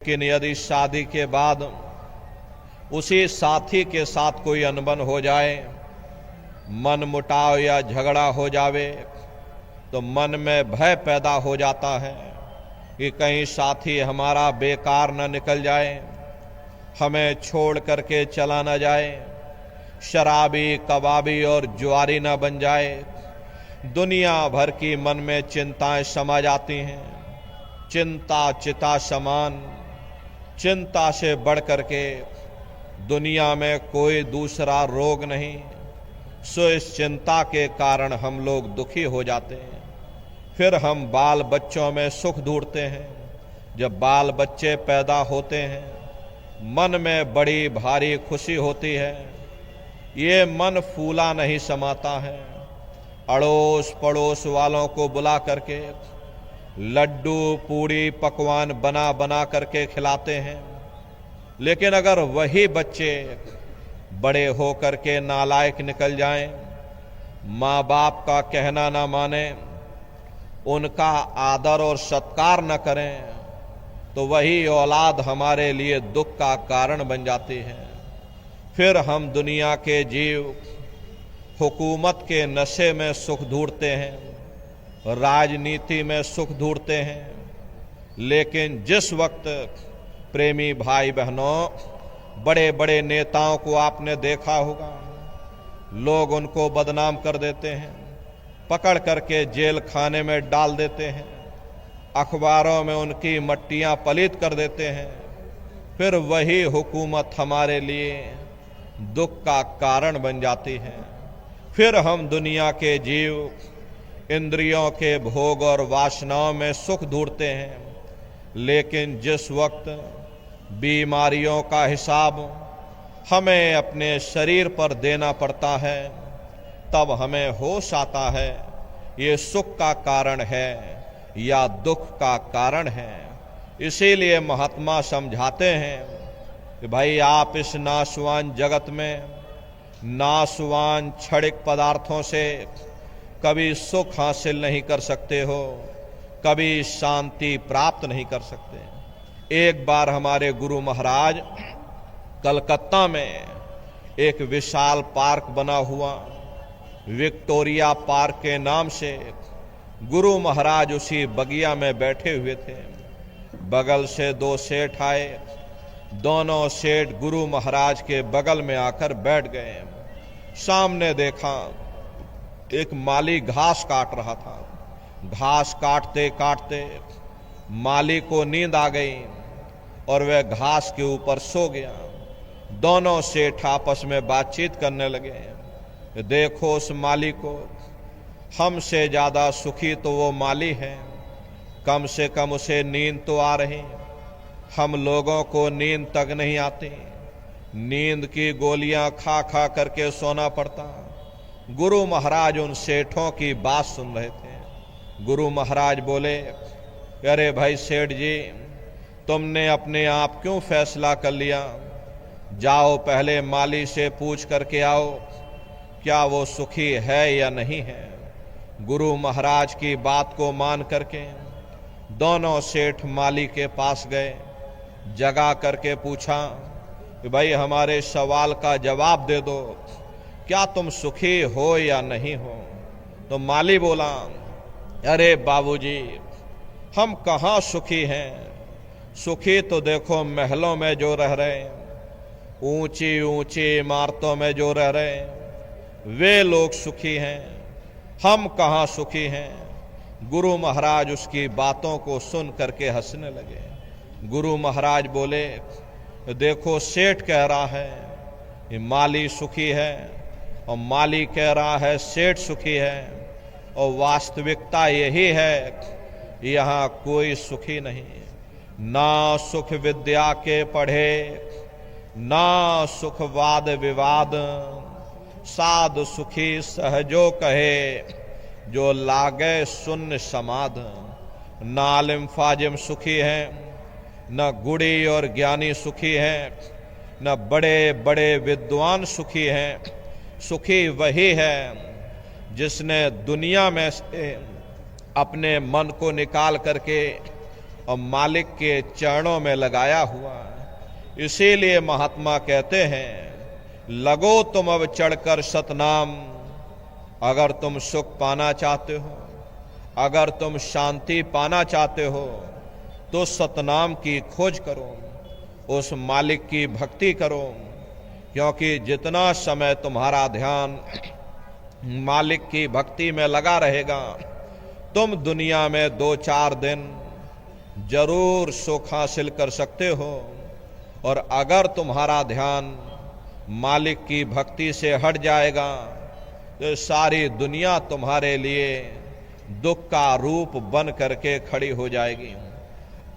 लेकिन यदि शादी के बाद उसी साथी के साथ कोई अनबन हो जाए, मन मुटाव या झगड़ा हो जावे, तो मन में भय पैदा हो जाता है कि कहीं साथी हमारा बेकार न निकल जाए, हमें छोड़ करके चला न जाए, शराबी कबाबी और जुआरी न बन जाए। दुनिया भर की मन में चिंताएं समा जाती हैं। चिंता चिता समान, चिंता से बढ़ करके दुनिया में कोई दूसरा रोग नहीं। सो इस चिंता के कारण हम लोग दुखी हो जाते हैं। फिर हम बाल बच्चों में सुख ढूंढते हैं। जब बाल बच्चे पैदा होते हैं, मन में बड़ी भारी खुशी होती है। ये मन फूला नहीं समाता है। अड़ोस पड़ोस वालों को बुला करके लड्डू पूड़ी पकवान बना बना करके खिलाते हैं। लेकिन अगर वही बच्चे बड़े हो करके नालायक निकल जाएं, माँ बाप का कहना ना माने, उनका आदर और सत्कार न करें, तो वही औलाद हमारे लिए दुख का कारण बन जाती है। फिर हम दुनिया के जीव हुकूमत के नशे में सुख ढूंढते हैं, राजनीति में सुख ढूंढते हैं। लेकिन जिस वक्त प्रेमी भाई बहनों, बड़े बड़े नेताओं को आपने देखा होगा, लोग उनको बदनाम कर देते हैं, पकड़ करके जेल खाने में डाल देते हैं, अखबारों में उनकी मट्टियां पलीत कर देते हैं। फिर वही हुकूमत हमारे लिए दुख का कारण बन जाती है। फिर हम दुनिया के जीव इंद्रियों के भोग और वासनाओं में सुख ढूंढते हैं। लेकिन जिस वक्त बीमारियों का हिसाब हमें अपने शरीर पर देना पड़ता है, तब हमें होश आता है ये सुख का कारण है या दुख का कारण है। इसीलिए महात्मा समझाते हैं कि भाई आप इस नाशवान जगत में नाशवान क्षणिक पदार्थों से कभी सुख हासिल नहीं कर सकते हो, कभी शांति प्राप्त नहीं कर सकते। एक बार हमारे गुरु महाराज कलकत्ता में एक विशाल पार्क बना हुआ, विक्टोरिया पार्क के नाम से, गुरु महाराज उसी बगिया में बैठे हुए थे। बगल से दो सेठ आए। दोनों सेठ गुरु महाराज के बगल में आकर बैठ गए। सामने देखा एक माली घास काट रहा था। घास काटते काटते माली को नींद आ गई और वह घास के ऊपर सो गया। दोनों सेठ आपस में बातचीत करने लगे। देखो उस माली को, हमसे ज्यादा सुखी तो वो माली है, कम से कम उसे नींद तो आ रही, हम लोगों को नींद तक नहीं आती। नींद की गोलियां खा खा करके सोना पड़ता। गुरु महाराज उन सेठों की बात सुन रहे थे। गुरु महाराज बोले, अरे भाई सेठ जी, तुमने अपने आप क्यों फैसला कर लिया? जाओ पहले माली से पूछ करके आओ क्या वो सुखी है या नहीं है। गुरु महाराज की बात को मान करके दोनों सेठ माली के पास गए। जगा करके पूछा कि भाई हमारे सवाल का जवाब दे दो, क्या तुम सुखी हो या नहीं हो? तो माली बोला, अरे बाबूजी, हम कहाँ सुखी हैं। सुखी तो देखो महलों में जो रह रहे हैं, ऊंची ऊंची इमारतों में जो रह रहे हैं, वे लोग सुखी हैं। हम कहाँ सुखी हैं। गुरु महाराज उसकी बातों को सुन करके हंसने लगे। गुरु महाराज बोले, देखो सेठ कह रहा है कि माली सुखी है, और माली कह रहा है सेठ सुखी है, और वास्तविकता यही है, यहाँ कोई सुखी नहीं। ना सुख विद्या के पढ़े, ना सुख वाद विवाद, साध सुखी सहजो कहे, जो लागे शून्य समाध। ना आलिम फाजिम सुखी है, न गुड़ी और ज्ञानी सुखी हैं, न बड़े बड़े विद्वान सुखी हैं। सुखी वही है जिसने दुनिया में से अपने मन को निकाल करके और मालिक के चरणों में लगाया हुआ है। इसीलिए महात्मा कहते हैं, लगो तुम अब चढ़कर सतनाम। अगर तुम सुख पाना चाहते हो, अगर तुम शांति पाना चाहते हो, तो सतनाम की खोज करो, उस मालिक की भक्ति करो। क्योंकि जितना समय तुम्हारा ध्यान मालिक की भक्ति में लगा रहेगा, तुम दुनिया में 2-4 दिन जरूर सुख हासिल कर सकते हो। और अगर तुम्हारा ध्यान मालिक की भक्ति से हट जाएगा, तो सारी दुनिया तुम्हारे लिए दुख का रूप बन करके खड़ी हो जाएगी।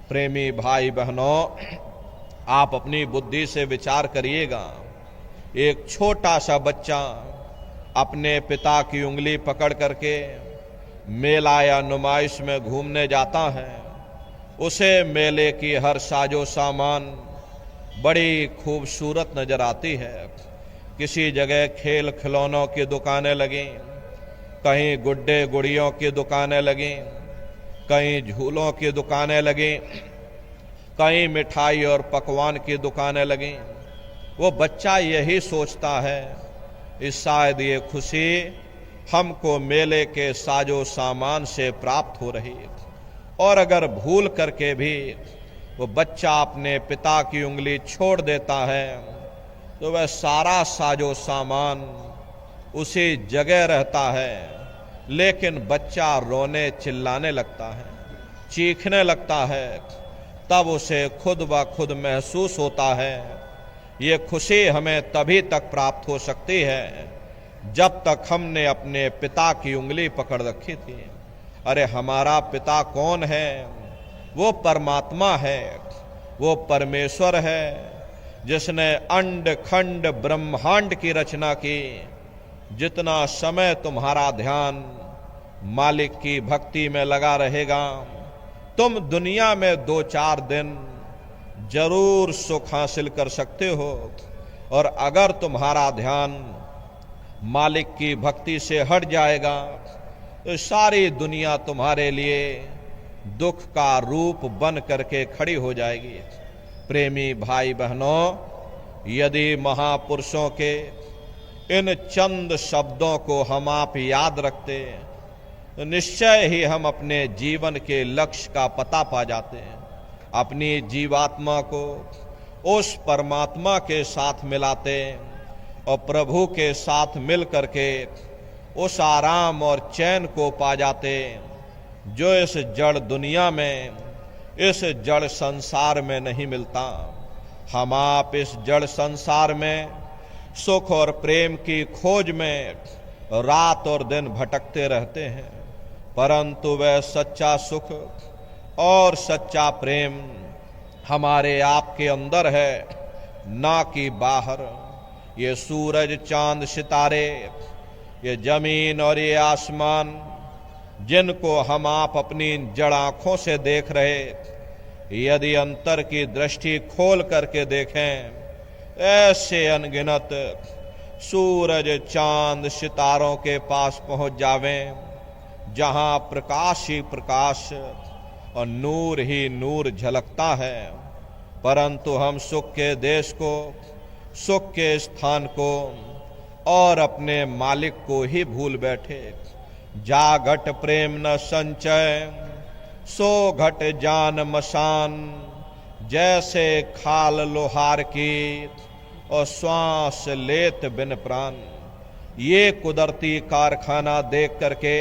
प्रेमी भाई बहनों, आप अपनी बुद्धि से विचार करिएगा। एक छोटा सा बच्चा अपने पिता की उंगली पकड़ करके मेला या नुमाइश में घूमने जाता है। उसे मेले की हर साजो सामान बड़ी खूबसूरत नजर आती है। किसी जगह खेल खिलौनों की दुकानें लगी, कहीं गुड्डे गुड़ियों की दुकानें लगी, कहीं झूलों की दुकानें लगी, कहीं मिठाई और पकवान की दुकानें लगी। वो बच्चा यही सोचता है कि शायद ये खुशी हमको मेले के साजो सामान से प्राप्त हो रही है। और अगर भूल करके भी वो बच्चा अपने पिता की उंगली छोड़ देता है, तो वह सारा साजो सामान उसी जगह रहता है, लेकिन बच्चा रोने चिल्लाने लगता है, चीखने लगता है। तब उसे खुद ब खुद महसूस होता है, ये खुशी हमें तभी तक प्राप्त हो सकती है जब तक हमने अपने पिता की उंगली पकड़ रखी थी। अरे हमारा पिता कौन है? वो परमात्मा है, वो परमेश्वर है, जिसने अंड खंड ब्रह्मांड की रचना की। जितना समय तुम्हारा ध्यान मालिक की भक्ति में लगा रहेगा, तुम दुनिया में 2-4 दिन जरूर सुख हासिल कर सकते हो। और अगर तुम्हारा ध्यान मालिक की भक्ति से हट जाएगा, तो सारी दुनिया तुम्हारे लिए दुख का रूप बन करके खड़ी हो जाएगी। प्रेमी भाई बहनों, यदि महापुरुषों के इन चंद शब्दों को हम आप याद रखते, तो निश्चय ही हम अपने जीवन के लक्ष्य का पता पा जाते हैं। अपनी जीवात्मा को उस परमात्मा के साथ मिलाते और प्रभु के साथ मिल करके उस आराम और चैन को पा जाते जो इस जड़ दुनिया में, इस जड़ संसार में नहीं मिलता। हम आप इस जड़ संसार में सुख और प्रेम की खोज में रात और दिन भटकते रहते हैं, परंतु वह सच्चा सुख और सच्चा प्रेम हमारे आपके अंदर है, ना कि बाहर। ये सूरज चांद सितारे, ये जमीन और ये आसमान, जिनको हम आप अपनी जड़ आंखों से देख रहे, यदि अंतर की दृष्टि खोल करके देखें, ऐसे अनगिनत सूरज चांद सितारों के पास पहुंच जावें, जहां प्रकाश ही प्रकाश और नूर ही नूर झलकता है। परंतु हम सुख के देश को, सुख के स्थान को और अपने मालिक को ही भूल बैठे। जा घट प्रेम न संचय, सो घट जान मसान, जैसे खाल लोहार की और श्वास लेत बिन प्राण। ये कुदरती कारखाना देख करके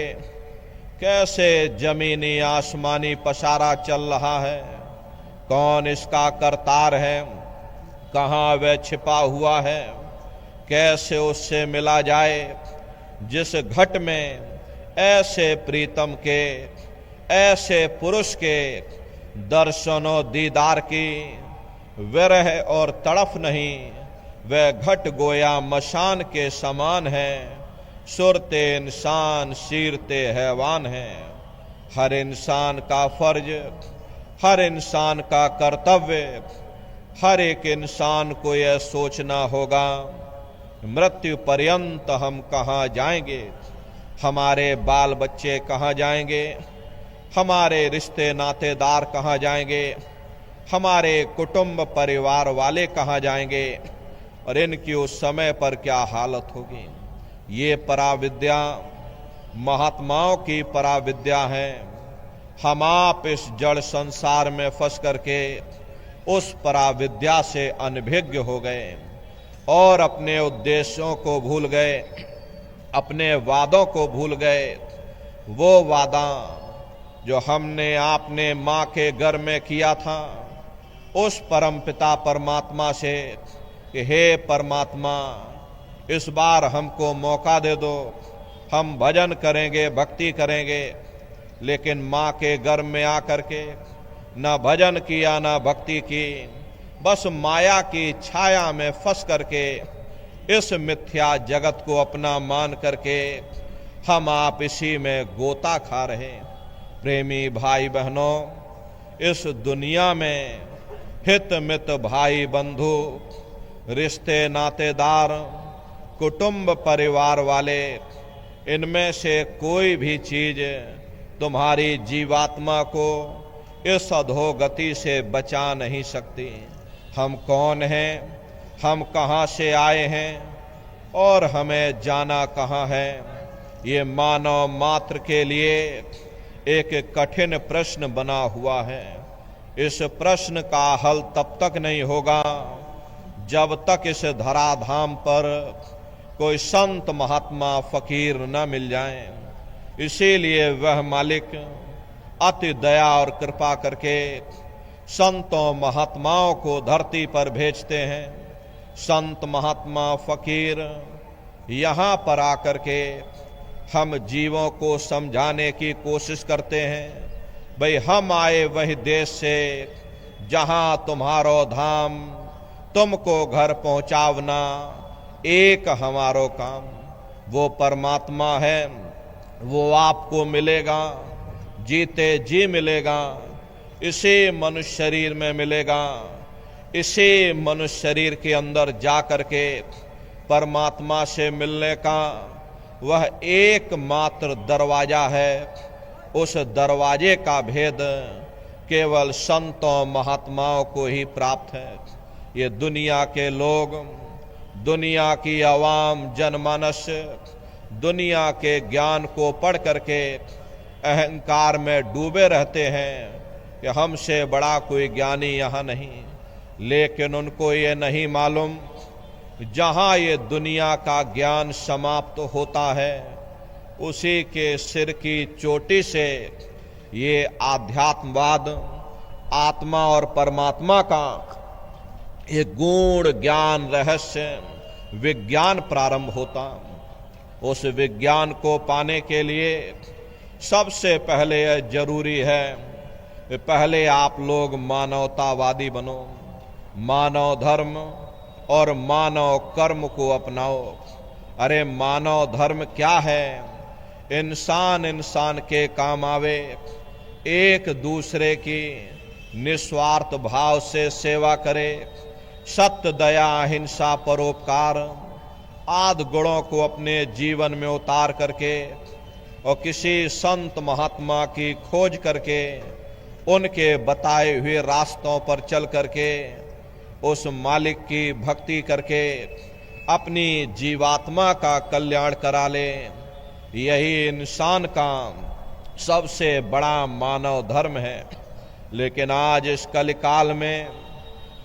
कैसे जमीनी आसमानी पसारा चल रहा है, कौन इसका करतार है, कहाँ वह छिपा हुआ है, कैसे उससे मिला जाए जिस घट में ऐसे प्रीतम के, ऐसे पुरुष के दर्शनों दीदार की विरह और तड़फ नहीं। वह घट गोया मशान के समान है, सुरते इंसान सीरते हैवान है। हर इंसान का फर्ज, हर इंसान का कर्तव्य, हर एक इंसान को यह सोचना होगा, मृत्यु पर्यंत हम कहाँ जाएंगे, हमारे बाल बच्चे कहाँ जाएंगे, हमारे रिश्ते नातेदार कहाँ जाएंगे, हमारे कुटुंब परिवार वाले कहाँ जाएंगे और इनकी उस समय पर क्या हालत होगी। ये पराविद्या महात्माओं की पराविद्या है। हम आप इस जड़ संसार में फंस करके उस पराविद्या से अनभिज्ञ हो गए और अपने उद्देश्यों को भूल गए, अपने वादों को भूल गए। वो वादा जो हमने आपने माँ के घर में किया था उस परमपिता परमात्मा से कि हे परमात्मा, इस बार हमको मौका दे दो, हम भजन करेंगे, भक्ति करेंगे। लेकिन माँ के घर में आकर के न भजन किया न भक्ति की, बस माया की छाया में फंस करके इस मिथ्या जगत को अपना मान करके हम आप इसी में गोता खा रहे। प्रेमी भाई बहनों, इस दुनिया में हित मित भाई बंधु, रिश्ते नातेदार, कुटुंब परिवार वाले, इनमें से कोई भी चीज तुम्हारी जीवात्मा को इस अधोगति से बचा नहीं सकती। हम कौन हैं, हम कहाँ से आए हैं और हमें जाना कहाँ है, ये मानव मात्र के लिए एक कठिन प्रश्न बना हुआ है। इस प्रश्न का हल तब तक नहीं होगा जब तक इस धराधाम पर कोई संत महात्मा फकीर न मिल जाए। इसीलिए वह मालिक अति दया और कृपा करके संतों महात्माओं को धरती पर भेजते हैं। संत महात्मा फकीर यहाँ पर आकर के हम जीवों को समझाने की कोशिश करते हैं। भाई, हम आए वही देश से जहां तुम्हारो धाम, तुमको घर पहुंचावना एक हमारो काम। वो परमात्मा है, वो आपको मिलेगा, जीते जी मिलेगा, इसी मनुष्य शरीर में मिलेगा। इसी मनुष्य शरीर के अंदर जा करके परमात्मा से मिलने का वह एकमात्र दरवाजा है। उस दरवाजे का भेद केवल संतों महात्माओं को ही प्राप्त है। ये दुनिया के लोग, दुनिया की आवाम जनमानस दुनिया के ज्ञान को पढ़ करके अहंकार में डूबे रहते हैं कि हमसे बड़ा कोई ज्ञानी यहाँ नहीं। लेकिन उनको ये नहीं मालूम, जहाँ ये दुनिया का ज्ञान समाप्त होता है उसी के सिर की चोटी से ये आध्यात्मवाद, आत्मा और परमात्मा का एक गूढ़ ज्ञान, रहस्य, विज्ञान प्रारंभ होता। उस विज्ञान को पाने के लिए सबसे पहले यह जरूरी है कि पहले आप लोग मानवतावादी बनो, मानव धर्म और मानव कर्म को अपनाओ। अरे मानव धर्म क्या है? इंसान इंसान के काम आवे, एक दूसरे की निस्वार्थ भाव से सेवा करे, सत्य, दया, अहिंसा, परोपकार आदि गुणों को अपने जीवन में उतार करके और किसी संत महात्मा की खोज करके उनके बताए हुए रास्तों पर चल करके उस मालिक की भक्ति करके अपनी जीवात्मा का कल्याण करा ले। यही इंसान का सबसे बड़ा मानव धर्म है। लेकिन आज इस कलिकाल में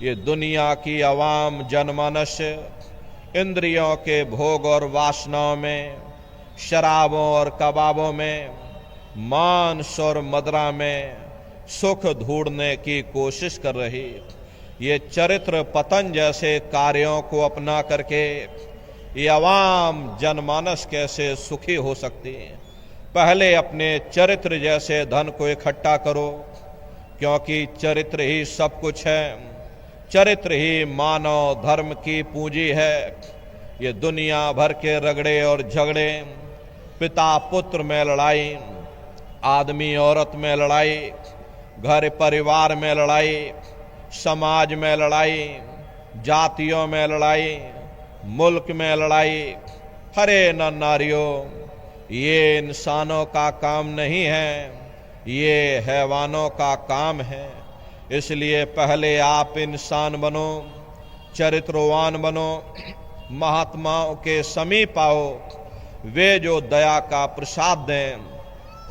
ये दुनिया की आवाम जनमानस इंद्रियों के भोग और वासनाओं में, शराबों और कबाबों में, मांस और मदिरा में सुख ढूंढने की कोशिश कर रही। ये चरित्र पतन जैसे कार्यों को अपना करके ये आवाम जनमानस कैसे सुखी हो सकती है? पहले अपने चरित्र जैसे धन को इकट्ठा करो, क्योंकि चरित्र ही सब कुछ है। चरित्र ही मानव धर्म की पूंजी है। ये दुनिया भर के रगड़े और झगड़े, पिता पुत्र में लड़ाई, आदमी औरत में लड़ाई, घर परिवार में लड़ाई, समाज में लड़ाई, जातियों में लड़ाई, मुल्क में लड़ाई, हरे न नारियों, ये इंसानों का काम नहीं है। ये हैवानों का काम है। इसलिए पहले आप इंसान बनो, चरित्रवान बनो, महात्माओं के समीप आओ, वे जो दया का प्रसाद दें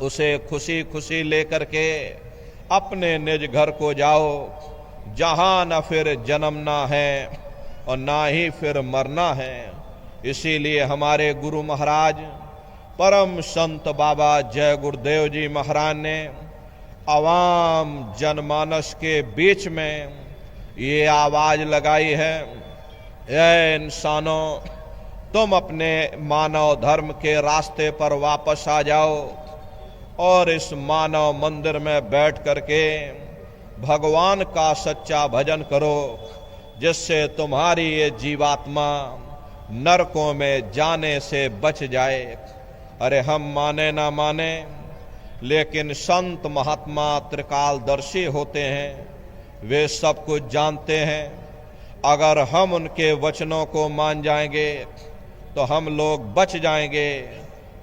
उसे खुशी खुशी लेकर के अपने निज घर को जाओ, जहां न फिर जन्मना है और ना ही फिर मरना है। इसीलिए हमारे गुरु महाराज परम संत बाबा जय गुरुदेव जी महाराज ने आवाम जनमानस के बीच में ये आवाज लगाई है, ऐ इंसानों, तुम अपने मानव धर्म के रास्ते पर वापस आ जाओ और इस मानव मंदिर में बैठ करके भगवान का सच्चा भजन करो, जिससे तुम्हारी ये जीवात्मा नरकों में जाने से बच जाए। अरे हम माने ना माने, लेकिन संत महात्मा त्रिकालदर्शी होते हैं, वे सब कुछ जानते हैं। अगर हम उनके वचनों को मान जाएंगे तो हम लोग बच जाएंगे,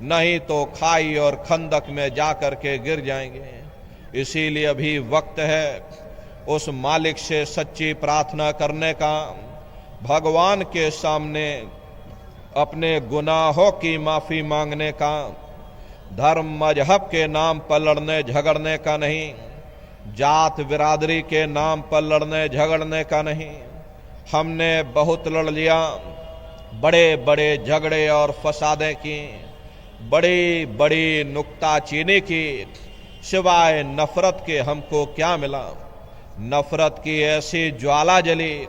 नहीं तो खाई और खंदक में जा कर के गिर जाएंगे। इसीलिए अभी वक्त है उस मालिक से सच्ची प्रार्थना करने का, भगवान के सामने अपने गुनाहों की माफी मांगने का, धर्म मजहब के नाम पर लड़ने झगड़ने का नहीं, जात बिरादरी के नाम पर लड़ने झगड़ने का नहीं। हमने बहुत लड़ लिया, बड़े बड़े झगड़े और फसादें की, बड़ी बड़ी नुक्ताचीनी की, सिवाय नफरत के हमको क्या मिला। नफरत की ऐसी ज्वाला जली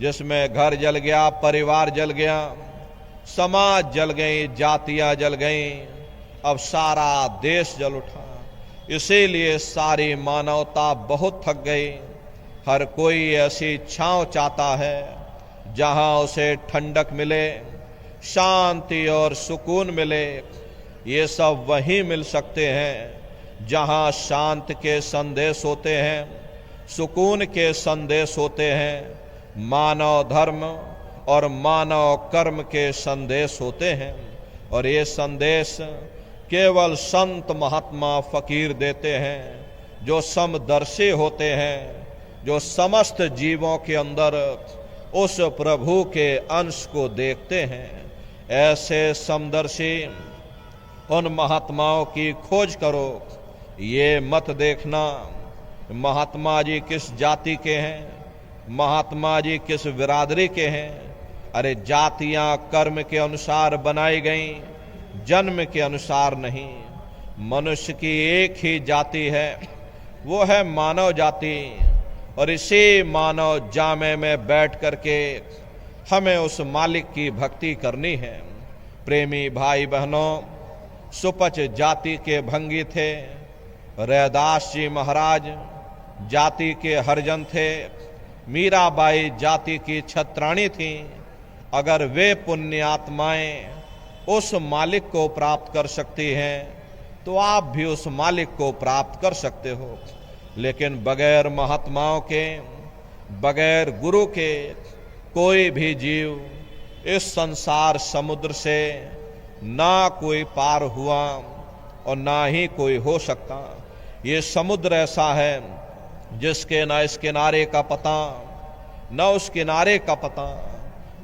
जिसमें घर जल गया, परिवार जल गया, समाज जल गई, जातियां जल गईं, अब सारा देश जल उठा। इसीलिए सारी मानवता बहुत थक गई। हर कोई ऐसी छांव चाहता है जहां उसे ठंडक मिले, शांति और सुकून मिले। ये सब वहीं मिल सकते हैं जहां शांत के संदेश होते हैं, सुकून के संदेश होते हैं, मानव धर्म और मानव कर्म के संदेश होते हैं। और ये संदेश केवल संत महात्मा फकीर देते हैं, जो समदर्शी होते हैं, जो समस्त जीवों के अंदर उस प्रभु के अंश को देखते हैं। ऐसे समदर्शी उन महात्माओं की खोज करो। ये मत देखना महात्मा जी किस जाति के हैं, महात्मा जी किस बिरादरी के हैं। अरे जातियां कर्म के अनुसार बनाई गई, जन्म के अनुसार नहीं। मनुष्य की एक ही जाति है, वो है मानव जाति। और इसी मानव जामे में बैठ करके हमें उस मालिक की भक्ति करनी है। प्रेमी भाई बहनों, सुपच जाति के भंगी थे, रैदास जी महाराज जाति के हरिजन थे, मीराबाई जाति की छत्राणी थी। अगर वे पुण्य आत्माएं उस मालिक को प्राप्त कर सकती हैं तो आप भी उस मालिक को प्राप्त कर सकते हो। लेकिन बगैर महात्माओं के, बगैर गुरु के कोई भी जीव इस संसार समुद्र से ना कोई पार हुआ और ना ही कोई हो सकता। ये समुद्र ऐसा है जिसके ना इस किनारे का पता न उस किनारे का पता,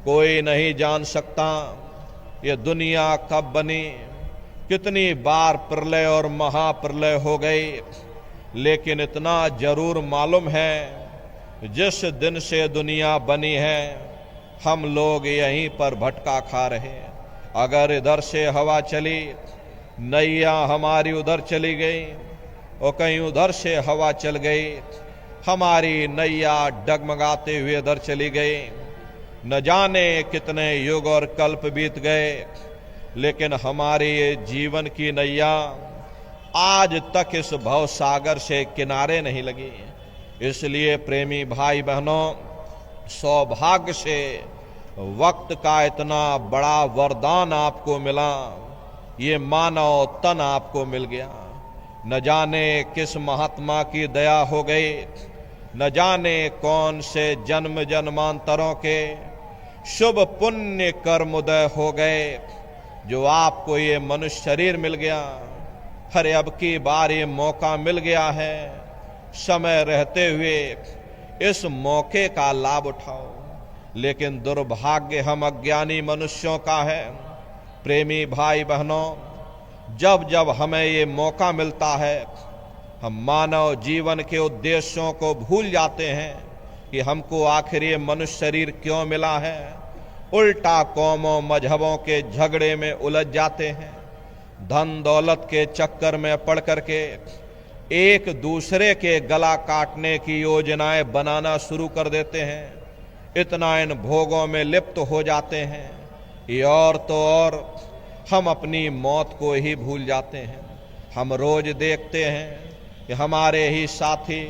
कोई नहीं जान सकता ये दुनिया कब बनी, कितनी बार प्रलय और महाप्रलय हो गई। लेकिन इतना जरूर मालूम है जिस दिन से दुनिया बनी है हम लोग यहीं पर भटका खा रहे। अगर इधर से हवा चली, नैया हमारी उधर चली गई और कहीं उधर से हवा चल गई, हमारी नैया डगमगाते हुए इधर चली गई। न जाने कितने युग और कल्प बीत गए, लेकिन हमारे जीवन की नैया आज तक इस भव सागर से किनारे नहीं लगी। इसलिए प्रेमी भाई बहनों, सौभाग्य से वक्त का इतना बड़ा वरदान आपको मिला, ये मानव तन आपको मिल गया। न जाने किस महात्मा की दया हो गई, न जाने कौन से जन्म जन्मांतरों के शुभ पुण्य कर्म उदय हो गए, जो आपको ये मनुष्य शरीर मिल गया। अरे अब की बार ये मौका मिल गया है, समय रहते हुए इस मौके का लाभ उठाओ। लेकिन दुर्भाग्य हम अज्ञानी मनुष्यों का है। प्रेमी भाई बहनों, जब जब हमें ये मौका मिलता है, हम मानव जीवन के उद्देश्यों को भूल जाते हैं कि हमको आखिर ये मनुष्य शरीर क्यों मिला है। उल्टा कौमों मजहबों के झगड़े में उलझ जाते हैं, धन दौलत के चक्कर में पड़ करके एक दूसरे के गला काटने की योजनाएं बनाना शुरू कर देते हैं। इतना इन भोगों में लिप्त हो जाते हैं कि और तो और हम अपनी मौत को ही भूल जाते हैं। हम रोज देखते हैं कि हमारे ही साथी,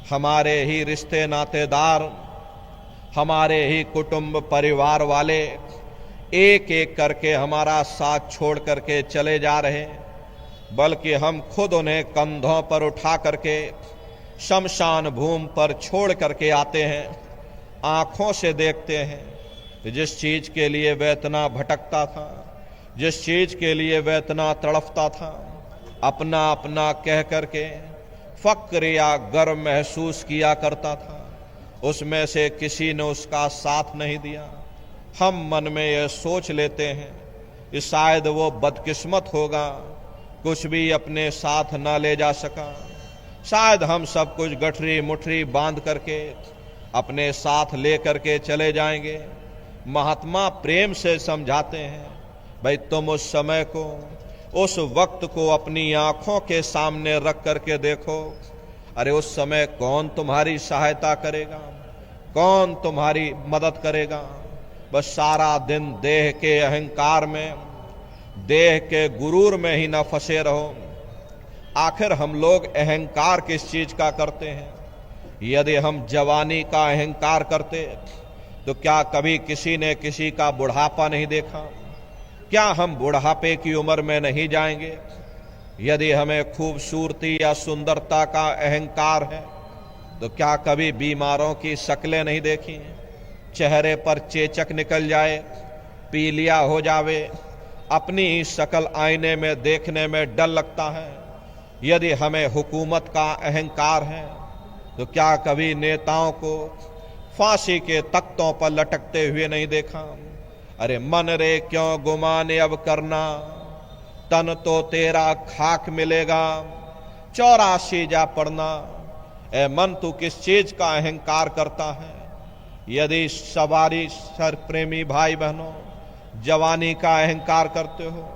हमारे ही रिश्ते नातेदार, हमारे ही कुटुंब परिवार वाले एक एक करके हमारा साथ छोड़ करके चले जा रहे हैं, बल्कि हम खुद उन्हें कंधों पर उठा करके शमशान भूमि पर छोड़ करके आते हैं। आंखों से देखते हैं कि जिस चीज के लिए वह इतना भटकता था, जिस चीज के वह वह इतना तड़फता था, अपना अपना कह करके फक्र या गर्व महसूस किया करता था, उसमें से किसी ने उसका साथ नहीं दिया। हम मन में यह सोच लेते हैं कि शायद वो बदकिस्मत होगा, कुछ भी अपने साथ ना ले जा सका। शायद हम सब कुछ गठरी मुठरी बांध करके अपने साथ ले करके चले जाएंगे। महात्मा प्रेम से समझाते हैं, भाई तुम उस समय को, उस वक्त को अपनी आंखों के सामने रख करके देखो। अरे उस समय कौन तुम्हारी सहायता करेगा, कौन तुम्हारी मदद करेगा। बस सारा दिन देह के अहंकार में, देह के गुरूर में ही न फंसे रहो। आखिर हम लोग अहंकार किस चीज का करते हैं? यदि हम जवानी का अहंकार करते तो क्या कभी किसी ने किसी का बुढ़ापा नहीं देखा? क्या हम बुढ़ापे की उम्र में नहीं जाएंगे? यदि हमें खूबसूरती या सुंदरता का अहंकार है तो क्या कभी बीमारों की शक्लें नहीं देखी? चेहरे पर चेचक निकल जाए, पीलिया हो जावे, अपनी ही शक्ल आईने में देखने में डर लगता है। यदि हमें हुकूमत का अहंकार है तो क्या कभी नेताओं को फांसी के तख्तों पर लटकते हुए नहीं देखा? अरे मन रे क्यों गुमाने अब करना, तन तो तेरा खाक मिलेगा, 84 जा पड़ना। ए मन, तू किस चीज का अहंकार करता है? यदि सवारी सर प्रेमी भाई बहनों जवानी का अहंकार करते हो,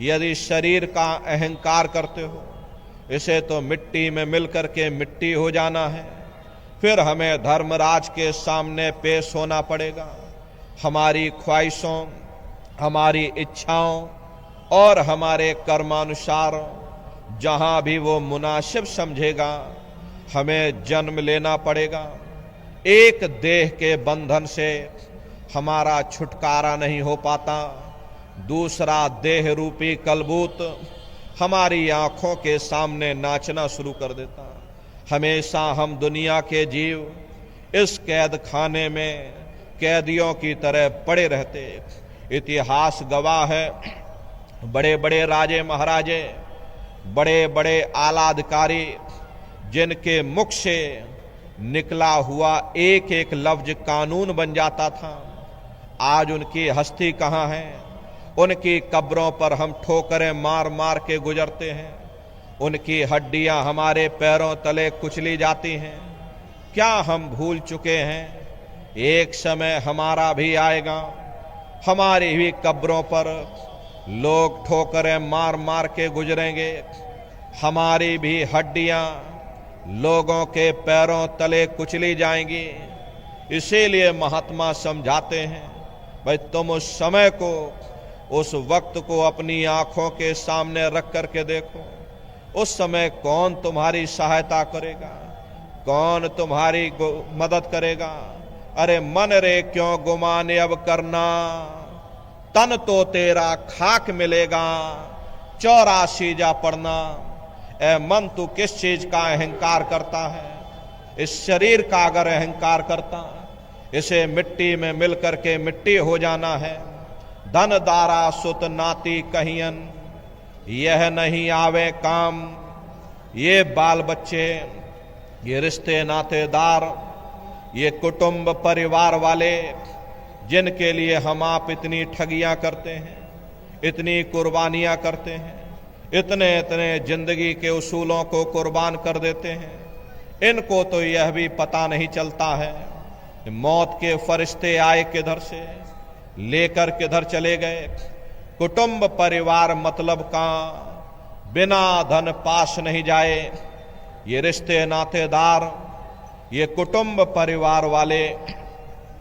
यदि शरीर का अहंकार करते हो, इसे तो मिट्टी में मिलकर के मिट्टी हो जाना है। फिर हमें धर्मराज के सामने पेश होना पड़ेगा। हमारी ख्वाहिशों, हमारी इच्छाओं और हमारे कर्मानुसार जहां भी वो मुनासिब समझेगा हमें जन्म लेना पड़ेगा। एक देह के बंधन से हमारा छुटकारा नहीं हो पाता। दूसरा देह रूपी कलबूत हमारी आंखों के सामने नाचना शुरू कर देता। हमेशा हम दुनिया के जीव इस कैद खाने में कैदियों की तरह पड़े रहते। इतिहास गवाह है, बड़े बड़े राजे महाराजे, बड़े बड़े आला अधिकारी, जिनके मुख से निकला हुआ एक एक लफ्ज कानून बन जाता था, आज उनकी हस्ती कहाँ है? उनकी कब्रों पर हम ठोकरें मार मार के गुजरते हैं। उनकी हड्डियां हमारे पैरों तले कुचली जाती हैं। क्या हम भूल चुके हैं एक समय हमारा भी आएगा, हमारी भी कब्रों पर लोग ठोकरें मार मार के गुजरेंगे, हमारी भी हड्डियां लोगों के पैरों तले कुचली जाएंगी। इसीलिए महात्मा समझाते हैं, भाई तुम उस समय को, उस वक्त को अपनी आंखों के सामने रख करके देखो। उस समय कौन तुम्हारी सहायता करेगा, कौन तुम्हारी मदद करेगा? अरे मन रे क्यों गुमाने अब करना, तन तो तेरा खाक मिलेगा, 84 जा पड़ना। ए मन, तू किस चीज का अहंकार करता है? इस शरीर का अगर अहंकार करता, इसे मिट्टी में मिल करके मिट्टी हो जाना है। धन दारा सुत नाती कहियन, यह नहीं आवे काम। ये बाल बच्चे, ये रिश्ते नातेदार, ये कुटुंब परिवार वाले जिनके लिए हम आप इतनी ठगियां करते हैं, इतनी कुर्बानियां करते हैं, इतने इतने जिंदगी के उसूलों को कुर्बान कर देते हैं, इनको तो यह भी पता नहीं चलता है कि मौत के फरिश्ते आए किधर से, लेकर किधर चले गए। कुटुंब परिवार मतलब का बिना धन पास नहीं जाए। ये रिश्ते नातेदार, ये कुटुंब परिवार वाले,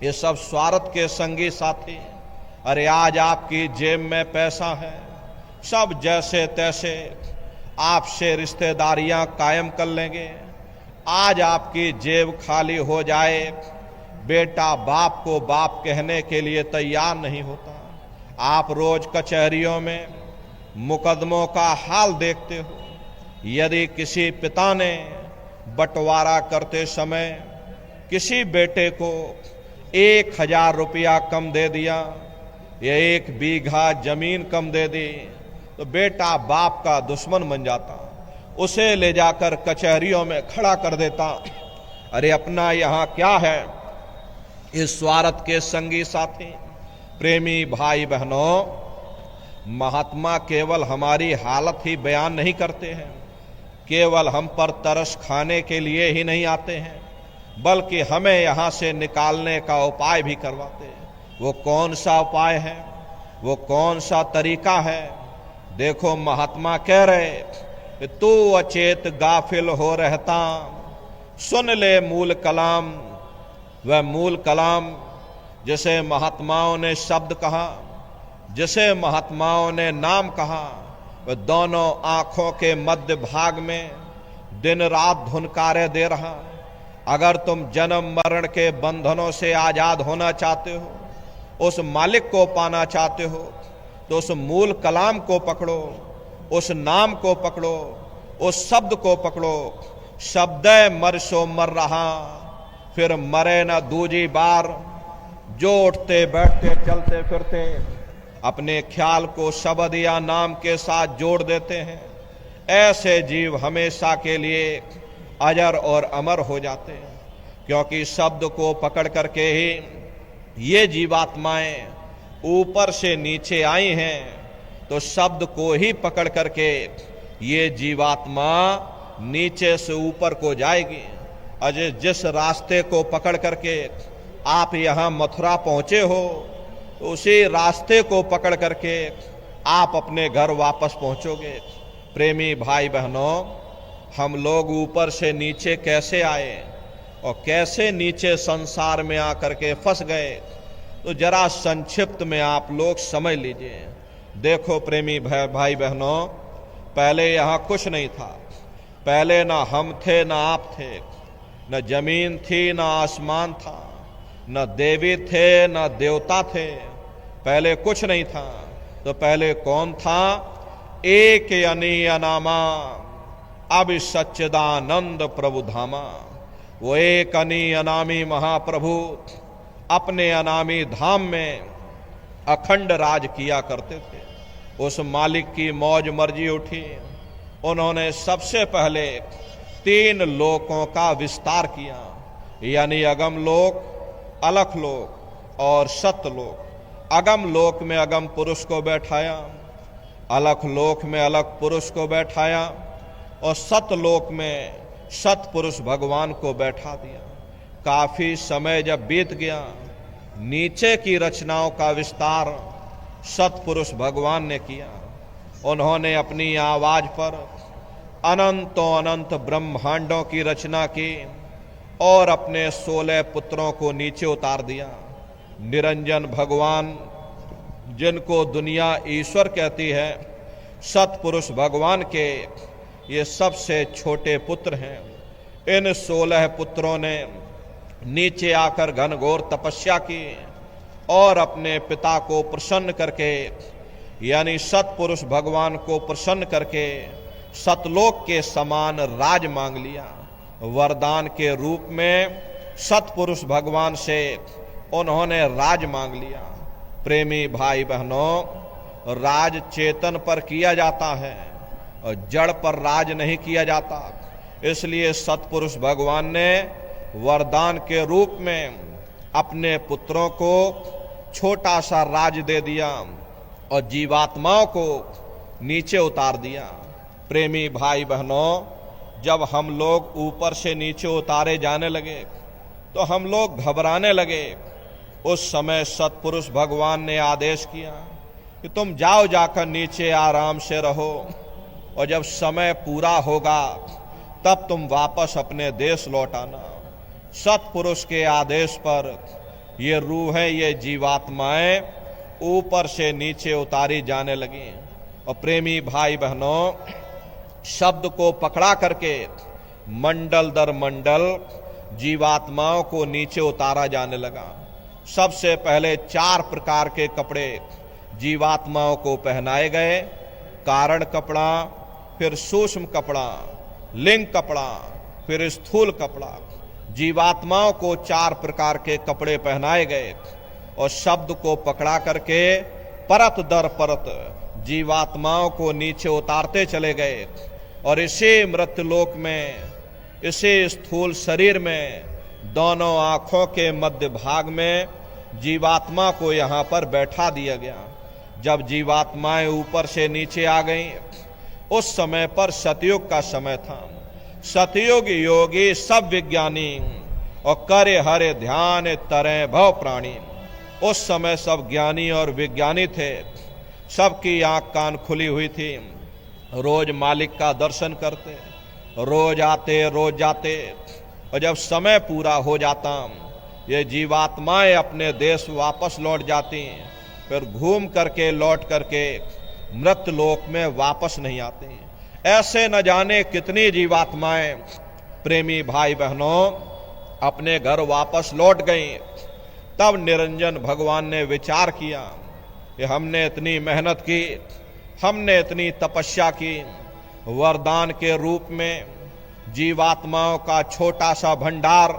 ये सब स्वार्थ के संगी साथी। अरे आज आपकी जेब में पैसा है, सब जैसे तैसे आपसे रिश्तेदारियां कायम कर लेंगे। आज आपकी जेब खाली हो जाए, बेटा बाप को बाप कहने के लिए तैयार नहीं होता। आप रोज कचहरियों में मुकदमों का हाल देखते हो। यदि किसी पिता ने बंटवारा करते समय किसी बेटे को 1000 रुपया कम दे दिया या 1 बीघा जमीन कम दे दी, तो बेटा बाप का दुश्मन बन जाता, उसे ले जाकर कचहरियों में खड़ा कर देता। अरे अपना यहाँ क्या है? इस स्वार्थ के संगी साथी प्रेमी भाई बहनों, महात्मा केवल हमारी हालत ही बयान नहीं करते हैं, केवल हम पर तरस खाने के लिए ही नहीं आते हैं, बल्कि हमें यहाँ से निकालने का उपाय भी करवाते हैं। वो कौन सा उपाय है, वो कौन सा तरीका है? देखो महात्मा कह रहे कि तू अचेत गाफिल हो रहता, सुन ले मूल कलाम। वह मूल कलाम जिसे महात्माओं ने शब्द कहा, जिसे महात्माओं ने नाम कहा, वह दोनों आंखों के मध्य भाग में दिन रात धुनकारे दे रहा। अगर तुम जन्म मरण के बंधनों से आजाद होना चाहते हो, उस मालिक को पाना चाहते हो, तो उस मूल कलाम को पकड़ो, उस नाम को पकड़ो, उस शब्द को पकड़ो। शब्द मर सो मर रहा, फिर मरे न दूजी बार। जो उठते बैठते चलते फिरते अपने ख्याल को शब्द या नाम के साथ जोड़ देते हैं, ऐसे जीव हमेशा के लिए अजर और अमर हो जाते हैं। क्योंकि शब्द को पकड़ करके ही ये जीवात्माएं ऊपर से नीचे आई हैं, तो शब्द को ही पकड़ करके ये जीवात्मा नीचे से ऊपर को जाएगी। अजय जिस रास्ते को पकड़ करके आप यहाँ मथुरा पहुंचे हो, तो उसी रास्ते को पकड़ करके आप अपने घर वापस पहुंचोगे। प्रेमी भाई बहनों, हम लोग ऊपर से नीचे कैसे आए और कैसे नीचे संसार में आकर के फंस गए, तो जरा संक्षिप्त में आप लोग समझ लीजिए। देखो प्रेमी भाई बहनों, पहले यहाँ कुछ नहीं था। पहले ना हम थे, ना आप थे, न जमीन थी, ना आसमान था, न देवी थे, न देवता थे। पहले कुछ नहीं था। तो पहले कौन था? एक अनी अनामा अब सच्चिदानंद प्रभु धामा। वो एक अनी अनामी महाप्रभु अपने अनामी धाम में अखंड राज किया करते थे। उस मालिक की मौज मर्जी उठी। उन्होंने सबसे पहले 3 लोकों का विस्तार किया, यानी अगम लोक, अलख लोक और सतलोक। अगम लोक में अगम पुरुष को बैठाया, अलख लोक में अलख पुरुष को बैठाया और सतलोक में सतपुरुष भगवान को बैठा दिया। काफी समय जब बीत गया, नीचे की रचनाओं का विस्तार सतपुरुष भगवान ने किया। उन्होंने अपनी आवाज पर अनंतों अनंत ब्रह्मांडों की रचना की और अपने 16 पुत्रों को नीचे उतार दिया। निरंजन भगवान, जिनको दुनिया ईश्वर कहती है, सतपुरुष भगवान के ये सबसे छोटे पुत्र हैं। इन 16 पुत्रों ने नीचे आकर घनघोर तपस्या की और अपने पिता को प्रसन्न करके, यानी सतपुरुष भगवान को प्रसन्न करके सतलोक के समान राज मांग लिया। वरदान के रूप में सतपुरुष भगवान से उन्होंने राज मांग लिया। प्रेमी भाई बहनों, राज चेतन पर किया जाता है और जड़ पर राज नहीं किया जाता। इसलिए सत्पुरुष भगवान ने वरदान के रूप में अपने पुत्रों को छोटा सा राज दे दिया और जीवात्माओं को नीचे उतार दिया। प्रेमी भाई बहनों, जब हम लोग ऊपर से नीचे उतारे जाने लगे तो हम लोग घबराने लगे। उस समय सत्पुरुष भगवान ने आदेश किया कि तुम जाओ, जाकर नीचे आराम से रहो और जब समय पूरा होगा तब तुम वापस अपने देश लौट आना। सत्पुरुष के आदेश पर ये रूहें, ये जीवात्माएं ऊपर से नीचे उतारी जाने लगी। और प्रेमी भाई बहनों, शब्द को पकड़ा करके मंडल दर मंडल जीवात्माओं को नीचे उतारा जाने लगा। सबसे पहले 4 प्रकार के कपड़े जीवात्माओं को पहनाए गए। कारण कपड़ा, फिर सूक्ष्म कपड़ा, लिंग कपड़ा, फिर स्थूल कपड़ा। जीवात्माओं को 4 प्रकार के कपड़े पहनाए गए और शब्द को पकड़ा करके परत दर परत जीवात्माओं को नीचे उतारते चले गए। और इसी मृत्युलोक में, इसी स्थूल शरीर में, दोनों आंखों के मध्य भाग में जीवात्मा को यहाँ पर बैठा दिया गया। जब जीवात्माएं ऊपर से नीचे आ गईं, उस समय पर सतयुग का समय था। सतयुग योगी सब विज्ञानी और करे हरे ध्यान तरे भव प्राणी। उस समय सब ज्ञानी और विज्ञानी थे, सबकी आंख कान खुली हुई थी। रोज मालिक का दर्शन करते, रोज आते, रोज जाते। और जब समय पूरा हो जाता, ये जीवात्माएं अपने देश वापस लौट जाती, फिर घूम करके लौट करके मृत्युलोक में वापस नहीं आते। ऐसे न जाने कितनी जीवात्माएं, प्रेमी भाई बहनों, अपने घर वापस लौट गईं। तब निरंजन भगवान ने विचार किया कि हमने इतनी मेहनत की, हमने इतनी तपस्या की, वरदान के रूप में जीवात्माओं का छोटा सा भंडार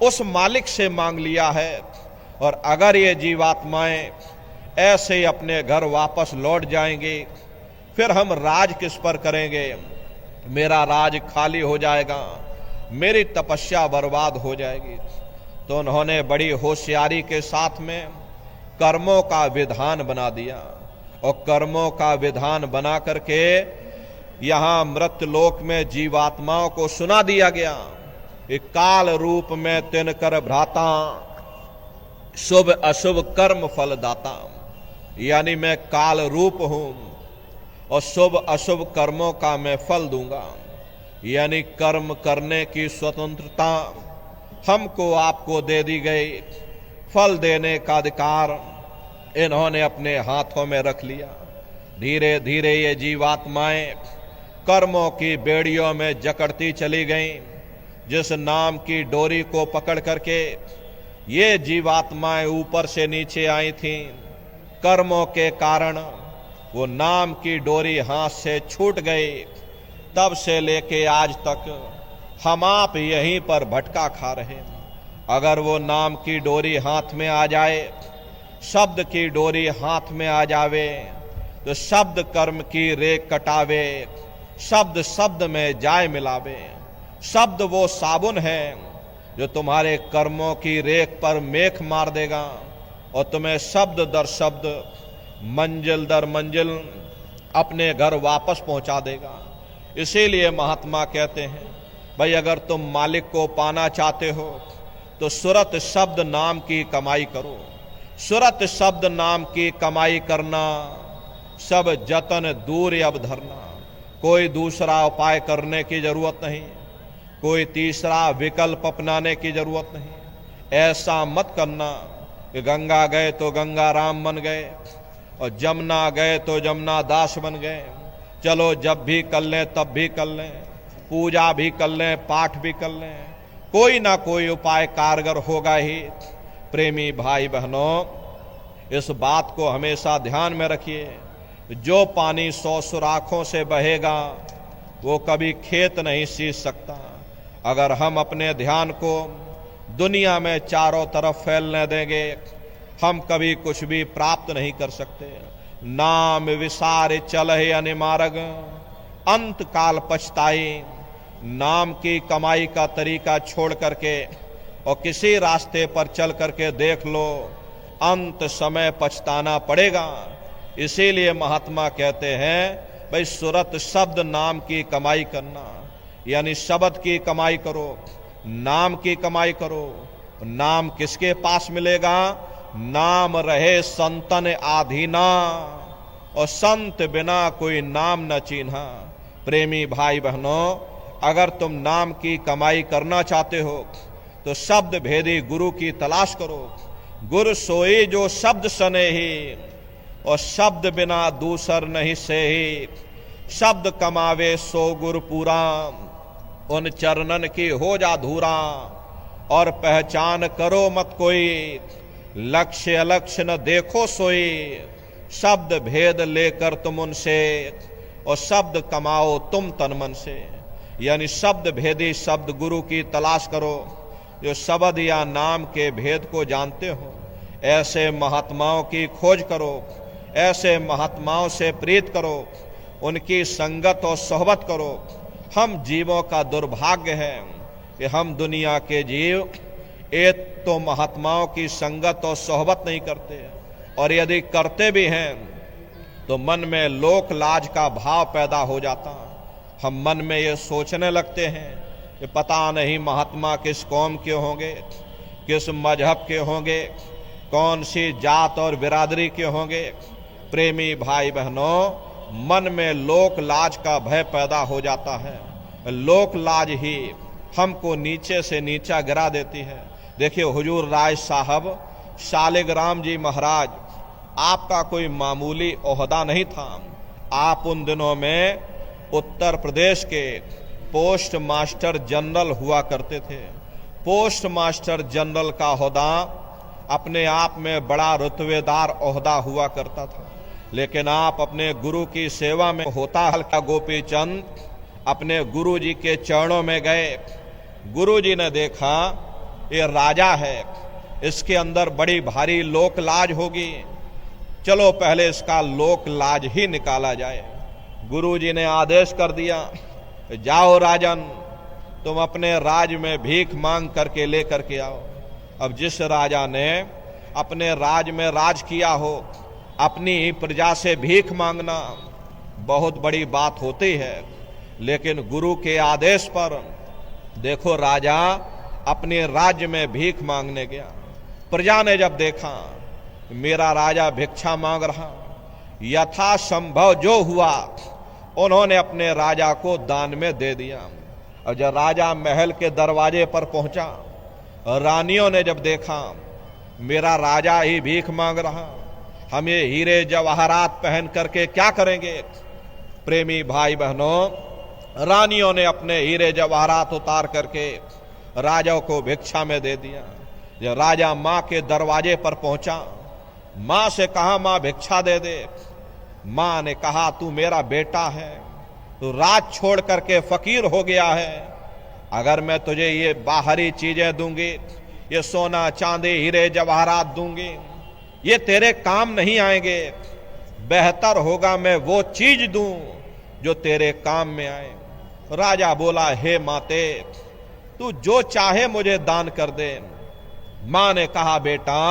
उस मालिक से मांग लिया है। और अगर ये जीवात्माएं ऐसे अपने घर वापस लौट जाएंगे, फिर हम राज किस पर करेंगे? मेरा राज खाली हो जाएगा, मेरी तपस्या बर्बाद हो जाएगी। तो उन्होंने बड़ी होशियारी के साथ में कर्मों का विधान बना दिया और कर्मों का विधान बना करके यहां मृत्युलोक में जीवात्माओं को सुना दिया गया कि काल रूप में तिन कर भ्राता, शुभ अशुभ कर्म फल दाता। यानी मैं काल रूप हूं और शुभ अशुभ कर्मों का मैं फल दूंगा। यानी कर्म करने की स्वतंत्रता हमको आपको दे दी गई, फल देने का अधिकार इन्होंने अपने हाथों में रख लिया। धीरे धीरे ये जीवात्माएं कर्मों की बेड़ियों में जकड़ती चली गईं। जिस नाम की डोरी को पकड़ करके ये जीवात्माएं ऊपर से नीचे आई थीं, कर्मों के कारण वो नाम की डोरी हाथ से छूट गई। तब से लेके आज तक हम आप यहीं पर भटका खा रहे। अगर वो नाम की डोरी हाथ में आ जाए, शब्द की डोरी हाथ में आ जावे, तो शब्द कर्म की रेख कटावे, शब्द शब्द में जाय मिलावे। शब्द वो साबुन है जो तुम्हारे कर्मों की रेख पर मेख मार देगा और तुम्हें शब्द दर शब्द, मंजिल दर मंजिल अपने घर वापस पहुंचा देगा। इसीलिए महात्मा कहते हैं, भाई अगर तुम मालिक को पाना चाहते हो तो सुरत शब्द नाम की कमाई करो। सुरत शब्द नाम की कमाई करना, सब जतन दूर अब धरना। कोई दूसरा उपाय करने की जरूरत नहीं, कोई तीसरा विकल्प अपनाने की जरूरत नहीं। ऐसा मत करना कि गंगा गए तो गंगा राम बन गए और जमुना गए तो जमुना दास बन गए। चलो जब भी कर लें तब भी कर लें, पूजा भी कर लें, पाठ भी कर लें, कोई ना कोई उपाय कारगर होगा ही। प्रेमी भाई बहनों, इस बात को हमेशा ध्यान में रखिए, जो पानी 100 सुराखों से बहेगा वो कभी खेत नहीं सींच सकता। अगर हम अपने ध्यान को दुनिया में चारों तरफ फैलने देंगे, हम कभी कुछ भी प्राप्त नहीं कर सकते। नाम विसार चलहि अनिमार्ग, अंत काल पछताई। नाम की कमाई का तरीका छोड़ करके और किसी रास्ते पर चल करके देख लो, अंत समय पछताना पड़ेगा। इसीलिए महात्मा कहते हैं भाई सुरत शब्द नाम की कमाई करना, यानी शब्द की कमाई करो, नाम की कमाई करो। नाम किसके पास मिलेगा? नाम रहे संतन आधीना, और संत बिना कोई नाम न चीन्हा। प्रेमी भाई बहनों, अगर तुम नाम की कमाई करना चाहते हो तो शब्द भेदी गुरु की तलाश करो। गुरु सोई जो शब्द सने ही, और शब्द बिना दूसर नहीं से ही। शब्द कमावे सो गुरु पूरा, उन चरणन की हो जा धूरा। और पहचान करो मत कोई, लक्ष्य अलक्ष्य न देखो सोई। शब्द भेद लेकर तुम उनसे, और शब्द कमाओ तुम तन मन से। यानी शब्द भेदी शब्द गुरु की तलाश करो, जो शब्द या नाम के भेद को जानते हो। ऐसे महात्माओं की खोज करो, ऐसे महात्माओं से प्रीत करो, उनकी संगत और सोहबत करो। हम जीवों का दुर्भाग्य है कि हम दुनिया के जीव एक तो महात्माओं की संगत और सोहबत नहीं करते, और यदि करते भी हैं तो मन में लोक लाज का भाव पैदा हो जाता। हम मन में ये सोचने लगते हैं कि पता नहीं महात्मा किस कौम के होंगे, किस मजहब के होंगे, कौन सी जात और बिरादरी के होंगे। प्रेमी भाई बहनों, मन में लोक लाज का भय पैदा हो जाता है। लोक लाज ही हमको नीचे से नीचा गिरा देती है। देखिए हुजूर राय साहब शालिग्राम जी महाराज, आपका कोई मामूली ओहदा नहीं था। आप उन दिनों में उत्तर प्रदेश के पोस्ट मास्टर जनरल हुआ करते थे। पोस्ट मास्टर जनरल का ओहदा अपने आप में बड़ा रुतबेदार ओहदा हुआ करता था, लेकिन आप अपने गुरु की सेवा में होता हल्का गोपी चंद अपने गुरु जी के चरणों में गए। गुरु जी ने देखा ये राजा है, इसके अंदर बड़ी भारी लोक लाज होगी, चलो पहले इसका लोक लाज ही निकाला जाए। गुरु जी ने आदेश कर दिया, जाओ राजन, तुम अपने राज में भीख मांग करके लेकर के आओ। अब जिस राजा ने अपने राज में राज किया हो, अपनी ही प्रजा से भीख मांगना बहुत बड़ी बात होती है, लेकिन गुरु के आदेश पर देखो राजा अपने राज्य में भीख मांगने गया। प्रजा ने जब देखा मेरा राजा भिक्षा मांग रहा, यथा संभव जो हुआ उन्होंने अपने राजा को दान में दे दिया। और जब राजा महल के दरवाजे पर पहुंचा, रानियों ने जब देखा मेरा राजा ही भीख मांग रहा, हम ये हीरे जवाहरात पहन करके क्या करेंगे। प्रेमी भाई बहनों, रानियों ने अपने हीरे जवाहरात उतार करके राजा को भिक्षा में दे दिया। जब राजा माँ के दरवाजे पर पहुंचा, माँ से कहा माँ भिक्षा दे दे। माँ ने कहा तू मेरा बेटा है, तू राज छोड़ करके फकीर हो गया है, अगर मैं तुझे ये बाहरी चीजें दूंगी, ये सोना चांदी हीरे जवाहरात दूंगी, ये तेरे काम नहीं आएंगे। बेहतर होगा मैं वो चीज दूं जो तेरे काम में आए। राजा बोला हे माते, तू जो चाहे मुझे दान कर दे। मां ने कहा बेटा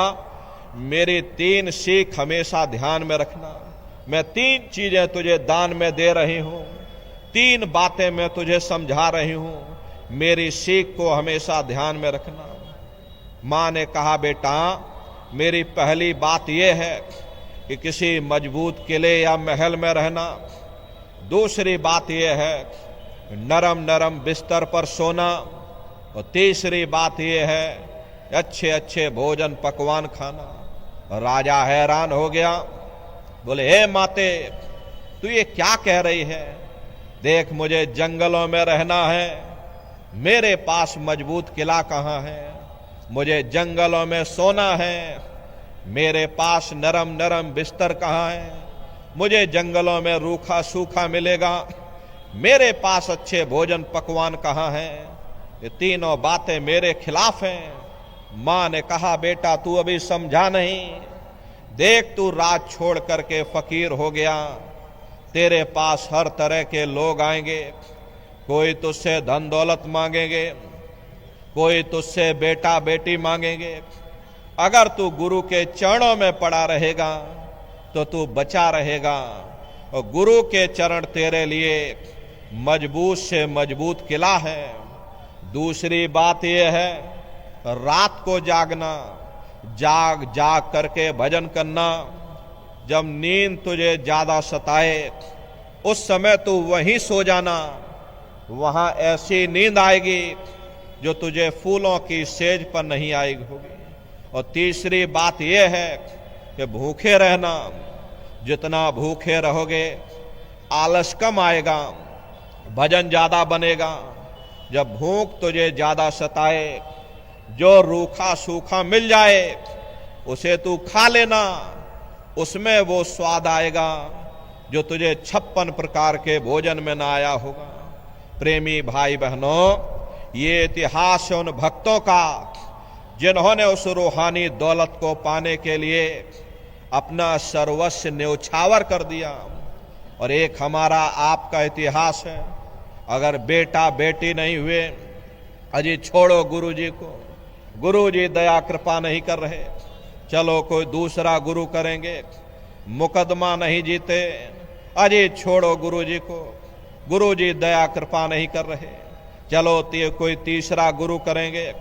मेरी 3 सीख हमेशा ध्यान में रखना। मैं 3 चीजें तुझे दान में दे रही हूं, 3 बातें मैं तुझे समझा रही हूं, मेरी सीख को हमेशा ध्यान में रखना। मां ने कहा बेटा मेरी पहली बात यह है कि किसी मजबूत किले या महल में रहना। दूसरी बात यह है नरम नरम बिस्तर पर सोना। और तीसरी बात यह है अच्छे अच्छे भोजन पकवान खाना। राजा हैरान हो गया, बोले हे माते तू ये क्या कह रही है। देख मुझे जंगलों में रहना है, मेरे पास मजबूत किला कहाँ है। मुझे जंगलों में सोना है, मेरे पास नरम नरम बिस्तर कहाँ है। मुझे जंगलों में रूखा सूखा मिलेगा, मेरे पास अच्छे भोजन पकवान कहाँ है। ये तीनों बातें मेरे खिलाफ हैं। मां ने कहा बेटा तू अभी समझा नहीं, देख तू राज छोड़ करके फकीर हो गया, तेरे पास हर तरह के लोग आएंगे, कोई तुझसे धन दौलत मांगेंगे, कोई तुझसे बेटा बेटी मांगेंगे। अगर तू गुरु के चरणों में पड़ा रहेगा तो तू बचा रहेगा, और गुरु के चरण तेरे लिए मजबूत से मजबूत किला है। दूसरी बात यह है, रात को जागना, जाग जाग करके भजन करना। जब नींद तुझे ज्यादा सताए उस समय तू वहीं सो जाना, वहां ऐसी नींद आएगी जो तुझे फूलों की सेज पर नहीं आएगी होगी। और तीसरी बात यह है कि भूखे रहना, जितना भूखे रहोगे आलस कम आएगा, भजन ज्यादा बनेगा। जब भूख तुझे ज्यादा सताए, जो रूखा सूखा मिल जाए उसे तू खा लेना, उसमें वो स्वाद आएगा जो तुझे 56 प्रकार के भोजन में ना आया होगा। प्रेमी भाई बहनों, ये इतिहास है उन भक्तों का जिन्होंने उस रूहानी दौलत को पाने के लिए अपना सर्वस्व न्यौछावर कर दिया। और एक हमारा आपका इतिहास है, अगर बेटा बेटी नहीं हुए, अजी छोड़ो गुरुजी को, गुरुजी दया कृपा नहीं कर रहे, चलो कोई दूसरा गुरु करेंगे, मुकदमा नहीं जीते, अजी छोड़ो गुरुजी को, गुरुजी दया कृपा नहीं कर रहे, चलो कोई तीसरा गुरु करेंगे।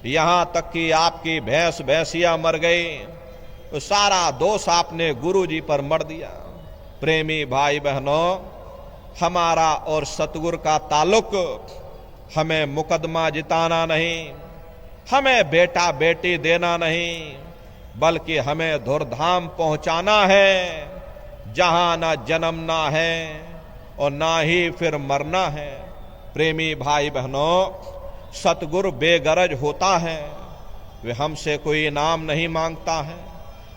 यहां तक कि आपकी भैंसिया मर गई तो सारा दोष आपने गुरुजी पर मर दिया। प्रेमी भाई बहनों, हमारा और सतगुरु का ताल्लुक हमें मुकदमा जिताना नहीं, हमें बेटा बेटी देना नहीं, बल्कि हमें धुरधाम पहुंचाना है जहां ना जन्मना है और ना ही फिर मरना है। प्रेमी भाई बहनों, सतगुरु बेगरज होता है, वे हमसे कोई इनाम नहीं मांगता है,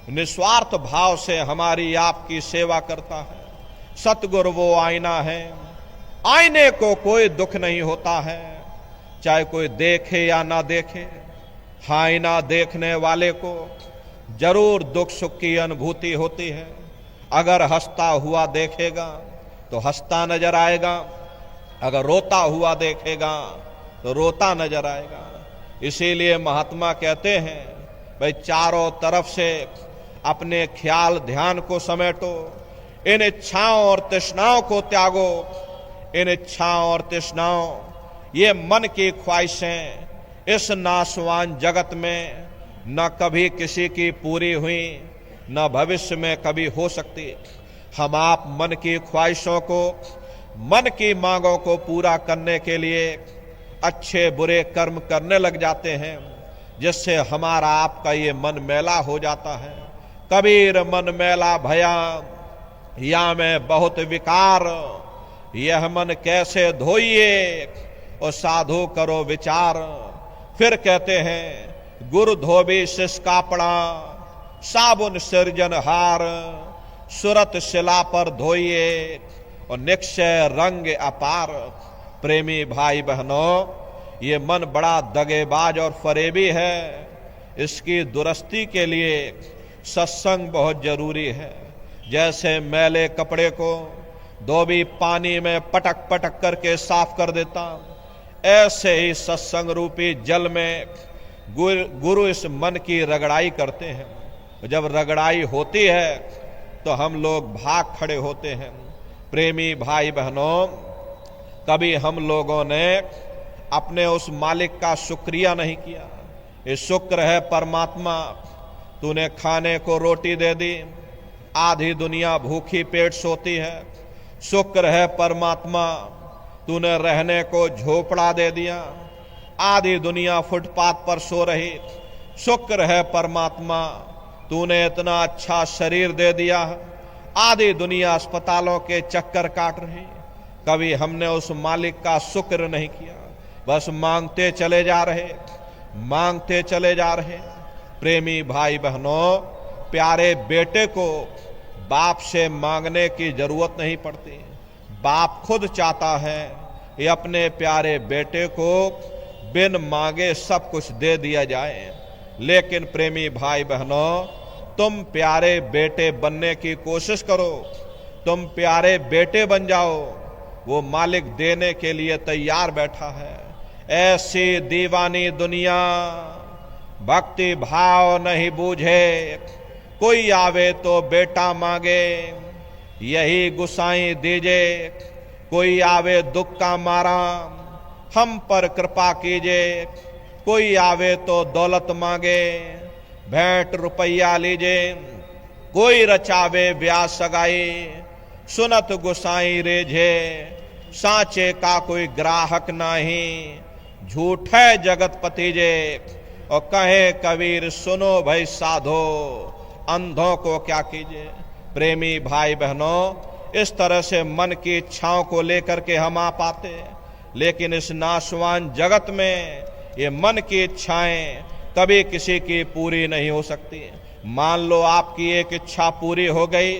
निस्वार्थ भाव से हमारी आपकी सेवा करता है। सतगुरु वो आईना है, आईने को कोई दुख नहीं होता है, चाहे कोई देखे या ना देखे। आईना देखने वाले को जरूर दुख सुख की अनुभूति होती है। अगर हंसता हुआ देखेगा तो हंसता नजर आएगा, अगर रोता हुआ देखेगा तो रोता नजर आएगा। इसीलिए महात्मा कहते हैं, भाई चारों तरफ से अपने ख्याल ध्यान को समेटो, इन इच्छाओं और तृष्णाओं को त्यागो। इन इच्छाओं और तृष्णाओं, ये मन की ख्वाहिशें इस नाशवान जगत में न कभी किसी की पूरी हुई, न भविष्य में कभी हो सकती। हम आप मन की ख्वाहिशों को, मन की मांगों को पूरा करने के लिए अच्छे बुरे कर्म करने लग जाते हैं, जिससे हमारा आपका ये मन मैला हो जाता है। कबीर मन मैला भया, या में बहुत विकार, यह मन कैसे धोइए और साधु करो विचार। फिर कहते हैं, गुरु धोबी शिष कापड़ा, साबुन सिरजनहार, सुरत शिला पर धोइए और निक्षय रंग अपार। प्रेमी भाई बहनों, ये मन बड़ा दगेबाज और फरेबी है, इसकी दुरुस्ती के लिए सत्संग बहुत जरूरी है। जैसे मैले कपड़े को धोबी पानी में पटक पटक करके साफ कर देता, ऐसे ही सत्संग रूपी जल में गुरु इस मन की रगड़ाई करते हैं। जब रगड़ाई होती है तो हम लोग भाग खड़े होते हैं। प्रेमी भाई बहनों, कभी हम लोगों ने अपने उस मालिक का शुक्रिया नहीं किया। ये शुक्र है परमात्मा, तूने खाने को रोटी दे दी, आधी दुनिया भूखी पेट सोती है। शुक्र है परमात्मा, तूने रहने को झोपड़ा दे दिया, आधी दुनिया फुटपाथ पर सो रही। शुक्र है परमात्मा, तूने इतना अच्छा शरीर दे दिया, आधी दुनिया अस्पतालों के चक्कर काट रही। कभी हमने उस मालिक का शुक्र नहीं किया, बस मांगते चले जा रहे, मांगते चले जा रहे। प्रेमी भाई बहनों, प्यारे बेटे को बाप से मांगने की जरूरत नहीं पड़ती, बाप खुद चाहता है ये अपने प्यारे बेटे को बिन मांगे सब कुछ दे दिया जाए। लेकिन प्रेमी भाई बहनों, तुम प्यारे बेटे बनने की कोशिश करो, तुम प्यारे बेटे बन जाओ। वो मालिक देने के लिए तैयार बैठा है। ऐसी दीवानी दुनिया भक्ति भाव नहीं बूझे, कोई आवे तो बेटा मांगे, यही गुसाई दीजे। कोई आवे दुख का मारा, हम पर कृपा कीजिए। कोई आवे तो दौलत मांगे, भेंट रुपया लीजिए। कोई रचावे ब्याह सगाई, सुनत गुसाई रेझे। सांचे का कोई ग्राहक नहीं, झूठ है जगत पतिजे। और कहे कबीर सुनो भाई साधो, अंधों को क्या कीजिए। प्रेमी भाई बहनों, इस तरह से मन की इच्छाओं को लेकर के हम आ पाते, लेकिन इस नाशवान जगत में ये मन की इच्छाएं कभी किसी की पूरी नहीं हो सकती। मान लो आपकी एक इच्छा पूरी हो गई,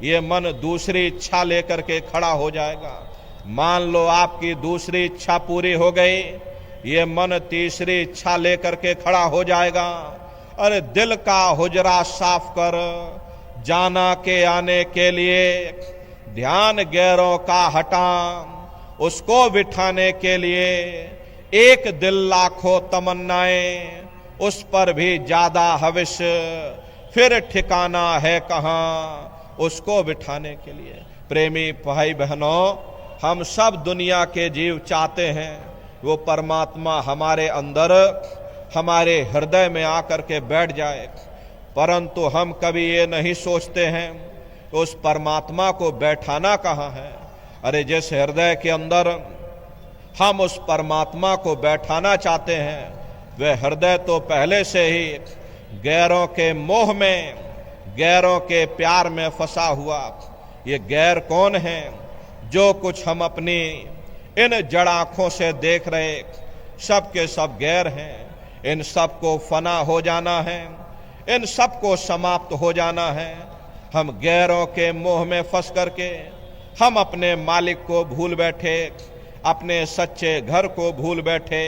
ये मन दूसरी इच्छा लेकर के खड़ा हो जाएगा। मान लो आपकी दूसरी इच्छा पूरी हो गई, ये मन तीसरी इच्छा लेकर के खड़ा हो जाएगा। अरे दिल का हुजरा साफ कर, जाना के आने के लिए ध्यान गैरों का हटा। उसको बिठाने के लिए एक दिल लाखों तमन्नाएं, उस पर भी ज्यादा हविष, फिर ठिकाना है कहाँ उसको बिठाने के लिए। प्रेमी भाई बहनों, हम सब दुनिया के जीव चाहते हैं वो परमात्मा हमारे अंदर, हमारे हृदय में आकर के बैठ जाए, परंतु हम कभी ये नहीं सोचते हैं उस परमात्मा को बैठाना कहाँ है। अरे जिस हृदय के अंदर हम उस परमात्मा को बैठाना चाहते हैं, वह हृदय तो पहले से ही गैरों के मोह में, गैरों के प्यार में फंसा हुआ। ये गैर कौन है? जो कुछ हम अपनी इन जड़ आंखों से देख रहे, सब के सब गैर हैं। इन सब को फना हो जाना है, इन सब को समाप्त हो जाना है। हम गैरों के मोह में फंस करके हम अपने मालिक को भूल बैठे, अपने सच्चे घर को भूल बैठे,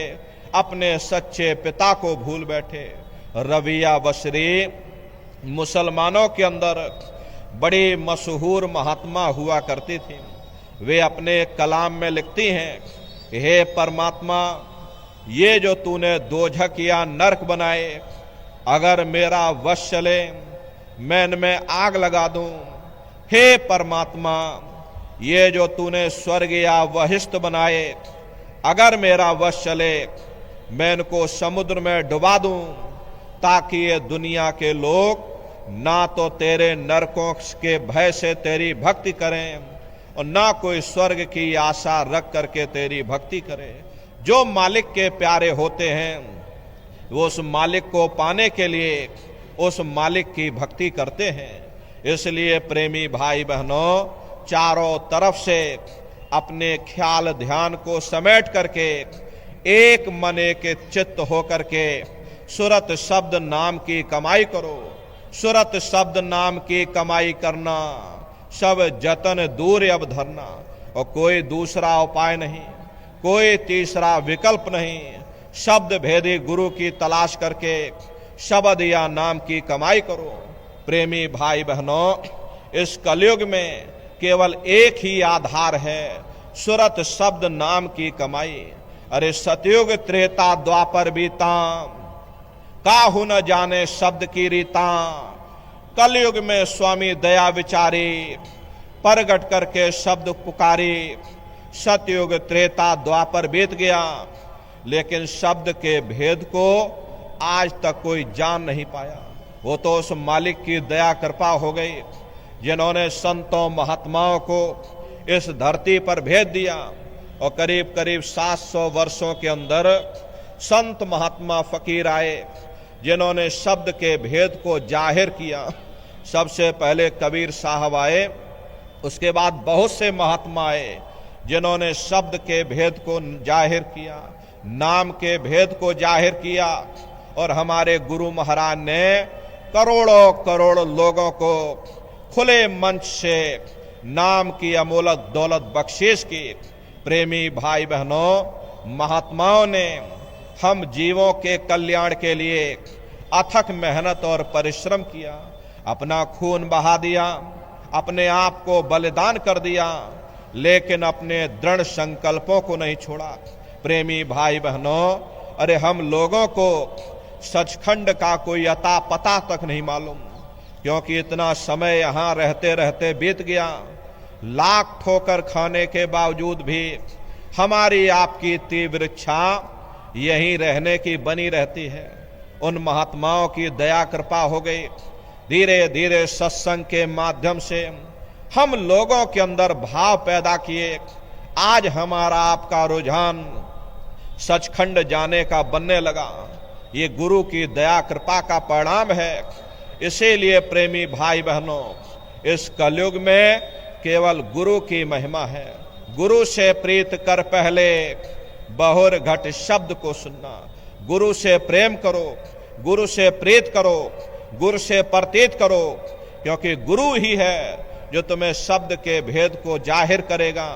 अपने सच्चे पिता को भूल बैठे। रबिया बसरी मुसलमानों के अंदर बड़ी मशहूर महात्मा हुआ करती थी। वे अपने कलाम में लिखती हैं कि हे परमात्मा, ये जो तूने दोजख या नरक बनाए, अगर मेरा वश चले मैं इनमें आग लगा दूं। हे परमात्मा, ये जो तूने स्वर्ग या वहिष्ठ बनाए, अगर मेरा वश चले मैं इनको समुद्र में डुबा दूं, ताकि ये दुनिया के लोग ना तो तेरे नरकों के भय से तेरी भक्ति करें और ना कोई स्वर्ग की आशा रख करके तेरी भक्ति करें। जो मालिक के प्यारे होते हैं वो उस मालिक को पाने के लिए उस मालिक की भक्ति करते हैं। इसलिए प्रेमी भाई बहनों, चारों तरफ से अपने ख्याल ध्यान को समेट करके एक मन एक चित्त होकर के सुरत शब्द नाम की कमाई करो। सुरत शब्द नाम की कमाई करना, सब जतन दूर अब धरना। और कोई दूसरा उपाय नहीं, कोई तीसरा विकल्प नहीं। शब्द भेदी गुरु की तलाश करके शब्द या नाम की कमाई करो। प्रेमी भाई बहनों, इस कलयुग में केवल एक ही आधार है, सुरत शब्द नाम की कमाई। अरे सतयुग त्रेता द्वापर बीता, काहू न जाने शब्द की रीता। कलयुग में स्वामी दया विचारी, प्रगट करके शब्द पुकारी। सतयुग त्रेता द्वापर बीत गया, लेकिन शब्द के भेद को आज तक कोई जान नहीं पाया। वो तो उस मालिक की दया कृपा हो गई जिन्होंने संतों महात्माओं को इस धरती पर भेज दिया। और करीब करीब 700 वर्षों के अंदर संत महात्मा फकीर आए जिन्होंने शब्द के भेद को जाहिर किया। सबसे पहले कबीर साहब आए, उसके बाद बहुत से महात्मा आए जिन्होंने शब्द के भेद को जाहिर किया, नाम के भेद को जाहिर किया। और हमारे गुरु महाराज ने करोड़ों करोड़ लोगों को खुले मंच से नाम की अमोलक दौलत बख्शीश की। प्रेमी भाई बहनों, महात्माओं ने हम जीवों के कल्याण के लिए अथक मेहनत और परिश्रम किया, अपना खून बहा दिया, अपने आप को बलिदान कर दिया, लेकिन अपने दृढ़ संकल्पों को नहीं छोड़ा। प्रेमी भाई बहनों, अरे हम लोगों को सचखंड का कोई अता पता तक नहीं मालूम, क्योंकि इतना समय यहां रहते रहते बीत गया। लाख ठोकर खाने के बावजूद भी हमारी आपकी तीव्र इच्छा यहीं रहने की बनी रहती है। उन महात्माओं की दया कृपा हो गई। धीरे धीरे सत्संग के माध्यम से हम लोगों के अंदर भाव पैदा किए। आज हमारा आपका रुझान सचखंड जाने का बनने लगा। ये गुरु की दया कृपा का परिणाम है। इसीलिए प्रेमी भाई बहनों, इस कलयुग में केवल गुरु की महिमा है। गुरु से प्रीत कर पहले बहुर घट शब्द को सुनना। गुरु से प्रेम करो, गुरु से प्रीत करो, गुरु से प्रतीत करो, क्योंकि गुरु ही है जो तुम्हें शब्द के भेद को जाहिर करेगा,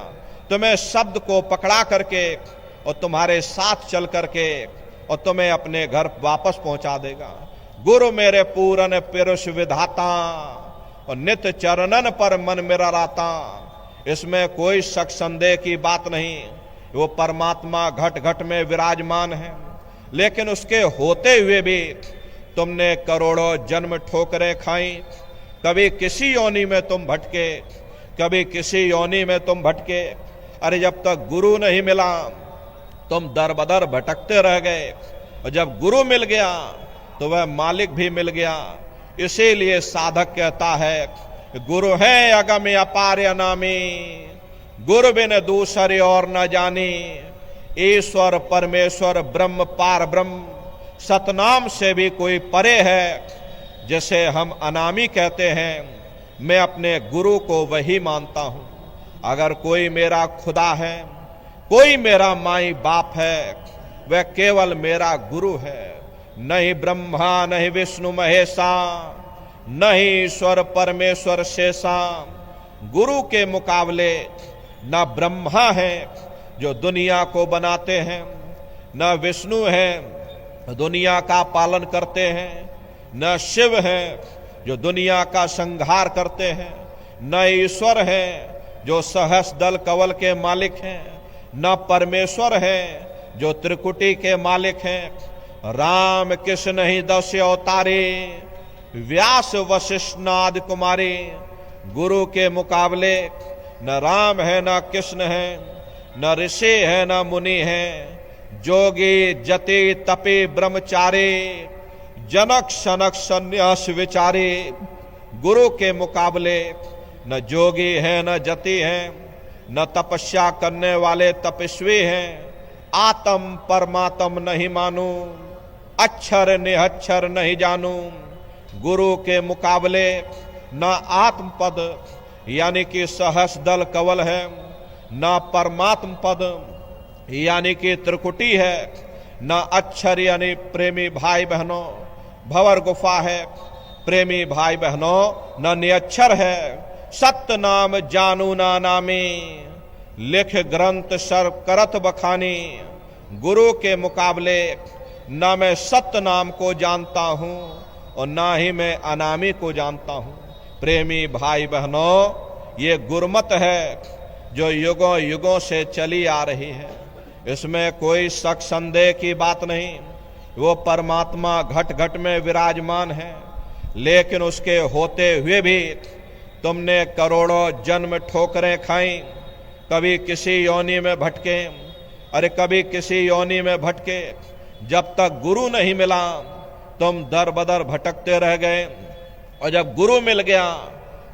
तुम्हें शब्द को पकड़ा करके और तुम्हारे साथ चल करके और तुम्हें अपने घर वापस पहुंचा देगा। गुरु मेरे पूरन पुरुष विधाता और नित्य चरणन पर मन मेरा राता। इसमें कोई शक संदेह की बात नहीं। वो परमात्मा घट घट में विराजमान है, लेकिन उसके होते हुए भी तुमने करोड़ों जन्म ठोकरें खाई। कभी किसी योनि में तुम भटके, कभी किसी योनि में तुम भटके। अरे जब तक गुरु नहीं मिला तुम दर बदर भटकते रह गए, और जब गुरु मिल गया तो वह मालिक भी मिल गया। इसीलिए साधक कहता है, गुरु है अगम अपार अनामी, गुरु बिन दूसरे और न जानी। ईश्वर परमेश्वर ब्रह्म पार ब्रह्म, सतनाम से भी कोई परे है, जिसे हम अनामी कहते हैं। मैं अपने गुरु को वही मानता हूं। अगर कोई मेरा खुदा है, कोई मेरा माई बाप है, वह केवल मेरा गुरु है। नहीं ब्रह्मा नहीं विष्णु महेशा, नहीं ईश्वर परमेश्वर शेषा। गुरु के मुकाबले न ब्रह्मा है जो दुनिया को बनाते हैं, न विष्णु है दुनिया का पालन करते हैं, न शिव है जो दुनिया का संहार करते हैं, न ईश्वर है जो सहस्र दल कवल के मालिक हैं, न परमेश्वर है जो त्रिकुटी के मालिक हैं। राम कृष्ण ही 10 अवतारे, व्यास वशिष्ठ नाद कुमारी। गुरु के मुकाबले न राम है, न कृष्ण है, न ऋषि है, न मुनि है। जोगी जति तपे ब्रह्मचारी, जनक सनक संन्यास विचारे। गुरु के मुकाबले न जोगी है, न जति है, न तपस्या करने वाले तपस्वी हैं। आत्म परमात्म नहीं मानू, अक्षर निहक्षर नहीं जानू। गुरु के मुकाबले न आत्म पद यानी कि सहस्र दल कवल है, न परमात्म पद यानी कि त्रिकुटी है, न अक्षर यानी प्रेमी भाई बहनों भंवर गुफा है। प्रेमी भाई बहनों न निअक्षर है। सत्य नाम जानू ना नामी, लिख ग्रंथ सर करत बखानी। गुरु के मुकाबले न मैं सत्य नाम को जानता हूं और ना ही मैं अनामी को जानता हूं। प्रेमी भाई बहनों, ये गुरमत है जो युगों युगों से चली आ रही है। इसमें कोई शक संदेह की बात नहीं। वो परमात्मा घट घट में विराजमान है, लेकिन उसके होते हुए भी तुमने करोड़ों जन्म ठोकरें खाई। कभी किसी योनि में भटके, अरे कभी किसी योनि में भटके। जब तक गुरु नहीं मिला तुम दर बदर भटकते रह गए, और जब गुरु मिल गया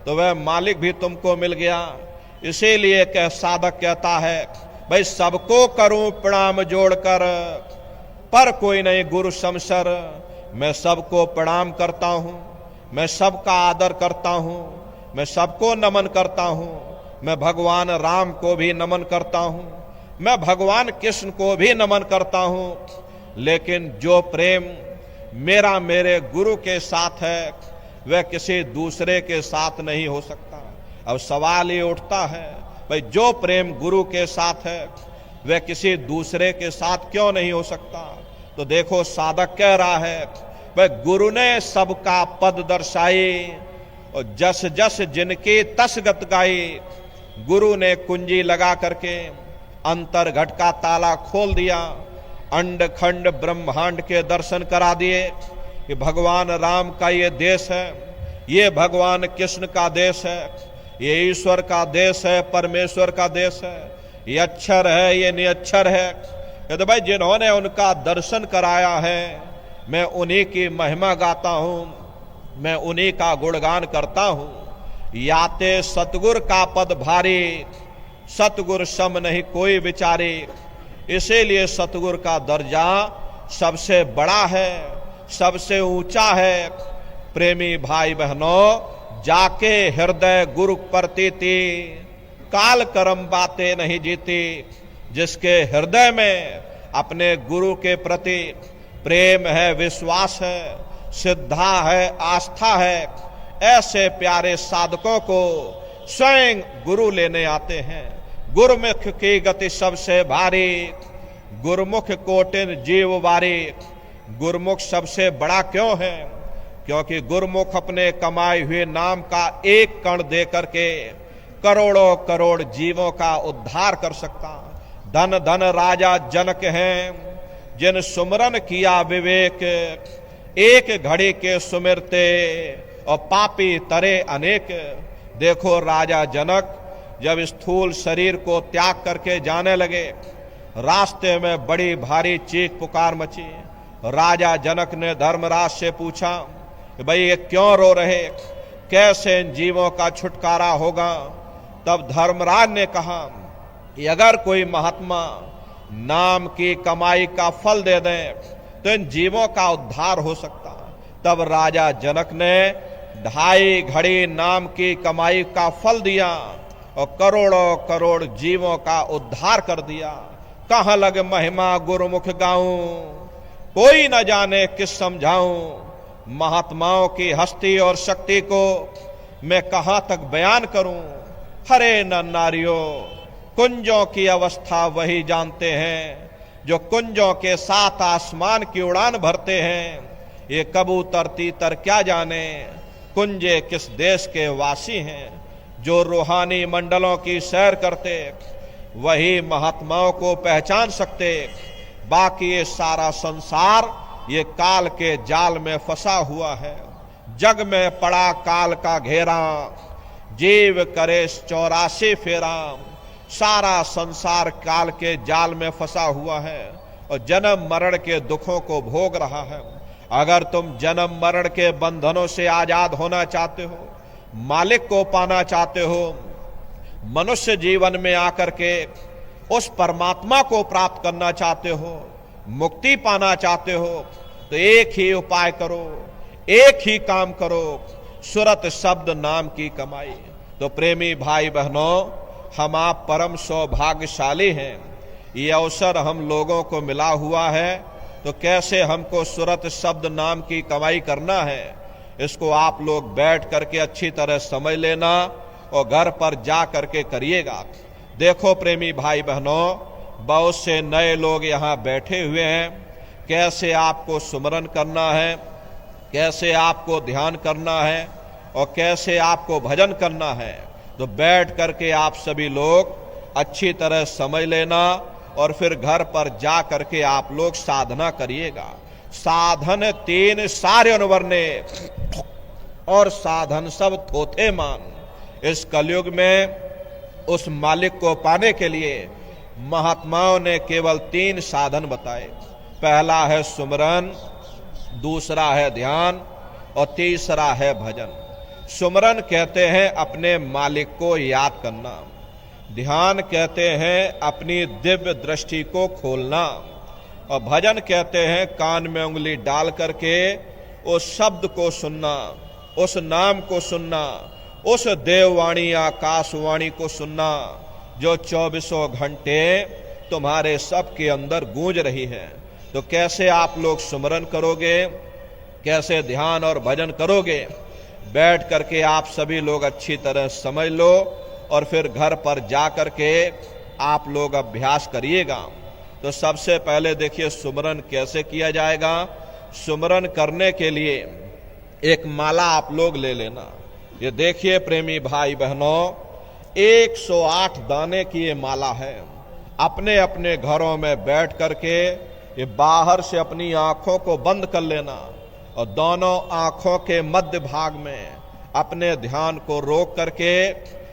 तो वह मालिक भी तुमको मिल गया। इसीलिए कह साधक कहता है, भाई सबको करूं प्रणाम जोड़कर, पर कोई नहीं गुरु समसर। मैं सबको प्रणाम करता हूं, मैं सबका आदर करता हूं, मैं सबको नमन करता हूं। मैं भगवान राम को भी नमन करता हूं, मैं भगवान कृष्ण को भी नमन करता हूं। लेकिन जो प्रेम मेरा मेरे गुरु के साथ है वह किसी दूसरे के साथ नहीं हो सकता। अब सवाल ये उठता है, भाई जो प्रेम गुरु के साथ है वह किसी दूसरे के साथ क्यों नहीं हो सकता? तो देखो साधक कह रहा है, वह गुरु ने सबका पद दर्शाए और जस जस जिनके तस गत गाए। गुरु ने कुंजी लगा करके अंतर घट का ताला खोल दिया, अंड खंड ब्रह्मांड के दर्शन करा दिए कि भगवान राम का ये देश है, ये भगवान कृष्ण का देश है, ये ईश्वर का देश है, परमेश्वर का देश है, ये अक्षर है, ये निअक्षर है। तो भाई जिन्होंने उनका दर्शन कराया है मैं उन्हीं की महिमा गाता हूं, मैं उन्हीं का गुणगान करता हूं। याते सतगुर का पद भारी, सतगुर सम नहीं कोई विचारे। इसीलिए सतगुर का दर्जा सबसे बड़ा है, सबसे ऊंचा है। प्रेमी भाई बहनों, जाके हृदय गुरु प्रतीति, काल कर्म बातें नहीं जीती। जिसके हृदय में अपने गुरु के प्रति प्रेम है, विश्वास है, श्रद्धा है, आस्था है, ऐसे प्यारे साधकों को स्वयं गुरु लेने आते हैं। गुरुमुख की गति सबसे भारी, गुरुमुख कोटिन जीव बारी। गुरुमुख सबसे बड़ा क्यों है? क्योंकि गुरुमुख अपने कमाए हुए नाम का एक कण दे करके करोड़ों करोड़ जीवों का उद्धार कर सकता। धन धन राजा जनक हैं जिन सुमरन किया विवेक, एक घड़ी के सुमिरते और पापी तरे अनेक। देखो राजा जनक जब स्थूल शरीर को त्याग करके जाने लगे, रास्ते में बड़ी भारी चीख पुकार मची। राजा जनक ने धर्मराज से पूछा कि भाई ये क्यों रो रहे, कैसे इन जीवों का छुटकारा होगा? तब धर्मराज ने कहा कि अगर कोई महात्मा नाम की कमाई का फल दे दे तो इन जीवों का उद्धार हो सकता। तब राजा जनक ने 2.5 घड़ी नाम की कमाई का फल दिया और करोड़ों करोड़ जीवों का उद्धार कर दिया। कहां लग महिमा गुरुमुख गाऊं, कोई न जाने किस समझाऊं। महात्माओं की हस्ती और शक्ति को मैं कहां तक बयान करूं। हरे न नारियों, कुंजों की अवस्था वही जानते हैं जो कुंजों के साथ आसमान की उड़ान भरते हैं। ये कबूतर तीतर क्या जाने कुंजे किस देश के वासी हैं। जो रूहानी मंडलों की सैर करते वही महात्माओं को पहचान सकते। बाकी ये सारा संसार ये काल के जाल में फंसा हुआ है। जग में पड़ा काल का घेरा, जीव करे 84 फेरा। सारा संसार काल के जाल में फंसा हुआ है और जन्म मरण के दुखों को भोग रहा है। अगर तुम जन्म मरण के बंधनों से आजाद होना चाहते हो, मालिक को पाना चाहते हो, मनुष्य जीवन में आकर के उस परमात्मा को प्राप्त करना चाहते हो, मुक्ति पाना चाहते हो, तो एक ही उपाय करो, एक ही काम करो, सुरत शब्द नाम की कमाई। तो प्रेमी भाई बहनों, हम आप परम सौभाग्यशाली हैं। ये अवसर हम लोगों को मिला हुआ है, तो कैसे हमको सुरत शब्द नाम की कमाई करना है, इसको आप लोग बैठ करके अच्छी तरह समझ लेना और घर पर जा करके करिएगा। देखो प्रेमी भाई बहनों, बहुत से नए लोग यहाँ बैठे हुए हैं। कैसे आपको सुमरन करना है, कैसे आपको ध्यान करना है और कैसे आपको भजन करना है, तो बैठ करके आप सभी लोग अच्छी तरह समझ लेना और फिर घर पर जा करके आप लोग साधना करिएगा। साधन 3 सारे अनुवर्णे और साधन सब थोथे मान। इस कलयुग में उस मालिक को पाने के लिए महात्माओं ने केवल 3 साधन बताए। पहला है सुमरन, दूसरा है ध्यान और तीसरा है भजन। सुमरन कहते हैं अपने मालिक को याद करना, ध्यान कहते हैं अपनी दिव्य दृष्टि को खोलना और भजन कहते हैं कान में उंगली डाल करके उस शब्द को सुनना, उस नाम को सुनना, उस देववाणी आकाशवाणी को सुनना जो 24 घंटे तुम्हारे सबके अंदर गूंज रही है। तो कैसे आप लोग सुमरन करोगे, कैसे ध्यान और भजन करोगे, बैठ करके आप सभी लोग अच्छी तरह समझ लो और फिर घर पर जा करके आप लोग अभ्यास करिएगा। तो सबसे पहले देखिए सुमरन कैसे किया जाएगा। सुमरन करने के लिए एक माला आप लोग ले लेना। ये देखिए प्रेमी भाई बहनों, 108 दाने की ये माला है। अपने अपने घरों में बैठ करके ये बाहर से अपनी आंखों को बंद कर लेना और दोनों आंखों के मध्य भाग में अपने ध्यान को रोक करके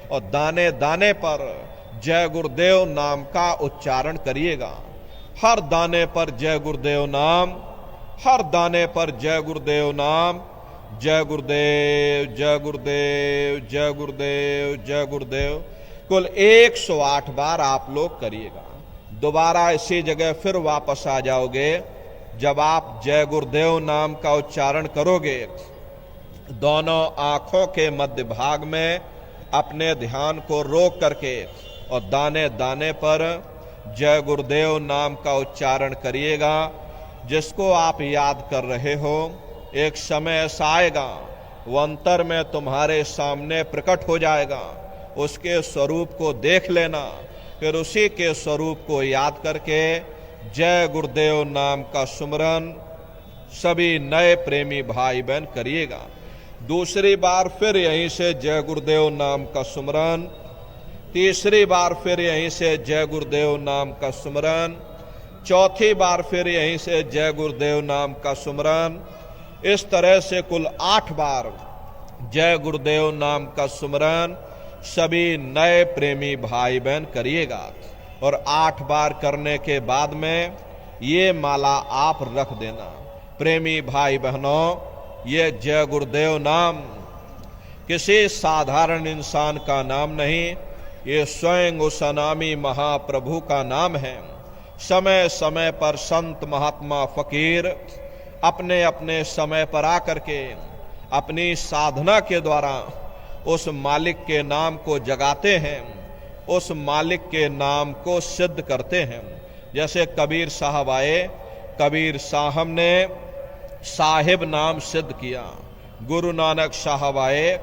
और दाने दाने पर जय गुरुदेव नाम का उच्चारण करिएगा। हर दाने पर जय गुरुदेव नाम, हर दाने पर जय गुरुदेव नाम, जय गुरुदेव जय गुरुदेव जय गुरुदेव जय गुरुदेव, कुल 108 बार आप लोग करिएगा। दोबारा इसी जगह फिर वापस आ जाओगे। जब आप जय गुरुदेव नाम का उच्चारण करोगे, दोनों आंखों के मध्य भाग में अपने ध्यान को रोक करके और दाने दाने पर जय गुरुदेव नाम का उच्चारण करिएगा। जिसको आप याद कर रहे हो, एक समय ऐसा आएगा वो अंतर में तुम्हारे सामने प्रकट हो जाएगा। उसके स्वरूप को देख लेना, फिर उसी के स्वरूप को याद करके जय गुरुदेव नाम का सुमरन सभी नए प्रेमी भाई बहन करिएगा। दूसरी बार फिर यहीं से जय गुरुदेव नाम का सुमरन, तीसरी बार फिर यहीं से जय गुरुदेव नाम का सुमरन, चौथी बार फिर यहीं से जय गुरुदेव नाम का सुमरन। इस तरह से कुल 8 बार जय गुरुदेव नाम का सुमरन सभी नए प्रेमी भाई बहन करिएगा। और 8 बार करने के बाद में ये माला आप रख देना। प्रेमी भाई बहनों, ये जय गुरुदेव नाम किसी साधारण इंसान का नाम नहीं, ये स्वयं उस अनामी महाप्रभु का नाम है। समय समय पर संत महात्मा फकीर अपने अपने समय पर आकर के अपनी साधना के द्वारा उस मालिक के नाम को जगाते हैं, उस मालिक के नाम को सिद्ध करते हैं। जैसे कबीर साहब आए, कबीर साहब ने साहिब नाम सिद्ध किया। गुरु नानक साहब आए,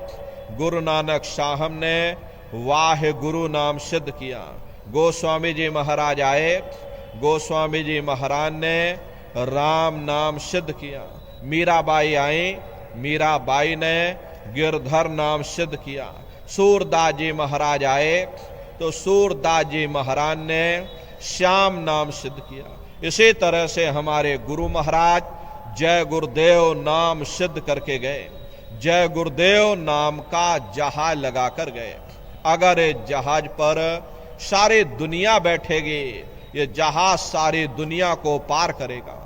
गुरु नानक साहब ने वाहे गुरु नाम सिद्ध किया। गोस्वामी जी महाराज आए, गोस्वामी जी महाराज ने राम नाम सिद्ध किया। मीराबाई आई, मीराबाई ने गिरधर नाम सिद्ध किया। सूरदास जी महाराज आए तो सूरदास जी महाराज ने श्याम नाम सिद्ध किया। इसी तरह से हमारे गुरु महाराज जय गुरुदेव नाम सिद्ध करके गए। जय गुरुदेव नाम का जहाज लगा कर गए। अगर इस जहाज पर सारी दुनिया बैठेगी, ये जहाज सारी दुनिया को पार करेगा।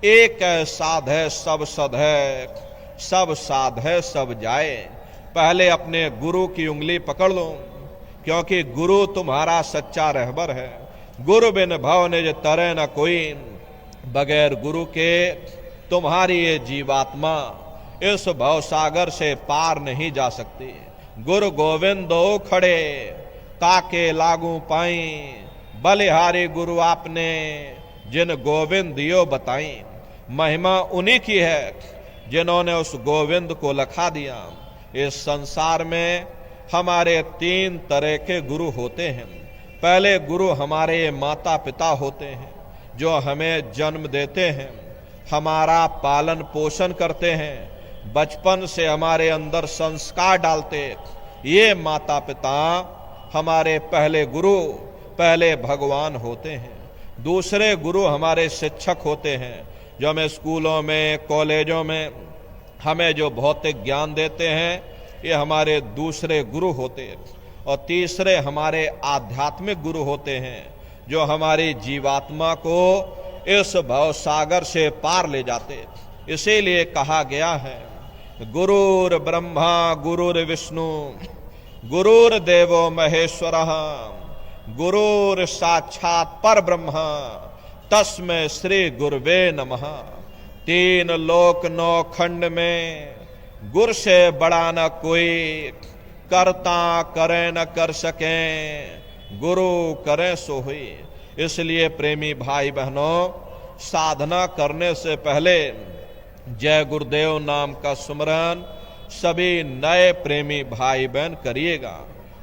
एक साध है सब सद है, सब साध है सब जाए। पहले अपने गुरु की उंगली पकड़ लो, क्योंकि गुरु तुम्हारा सच्चा रहबर है। गुरु बिन भव निज तरे न कोई, बगैर गुरु के तुम्हारी ये जीवात्मा इस भव सागर से पार नहीं जा सकती। गुरु गोविंदो खड़े ताके लागू पाई, बलिहारी गुरु आपने जिन गोविंद दियो बताई। महिमा उन्हीं की है जिन्होंने उस गोविंद को लखा दिया। इस संसार में हमारे 3 तरह के गुरु होते हैं। पहले गुरु हमारे माता पिता होते हैं, जो हमें जन्म देते हैं, हमारा पालन पोषण करते हैं, बचपन से हमारे अंदर संस्कार डालते। ये माता पिता हमारे पहले गुरु, पहले भगवान होते हैं। दूसरे गुरु हमारे शिक्षक होते हैं, जो हमें स्कूलों में कॉलेजों में हमें जो भौतिक ज्ञान देते हैं, ये हमारे दूसरे गुरु होते हैं। और तीसरे हमारे आध्यात्मिक गुरु होते हैं, जो हमारी जीवात्मा को इस भव सागर से पार ले जाते। इसीलिए कहा गया है, गुरुर ब्रह्मा गुरुर विष्णु गुरुर देवो महेश्वरः गुरुर साक्षात पर ब्रह्म तस्मै श्री गुरुवे नमः। 3 लोक 9 खंड में गुरु से बड़ा न कोई, करता करे न कर सके, गुरु करे सो हुई। इसलिए प्रेमी भाई बहनों, साधना करने से पहले जय गुरुदेव नाम का सुमरन सभी नए प्रेमी भाई बहन करिएगा।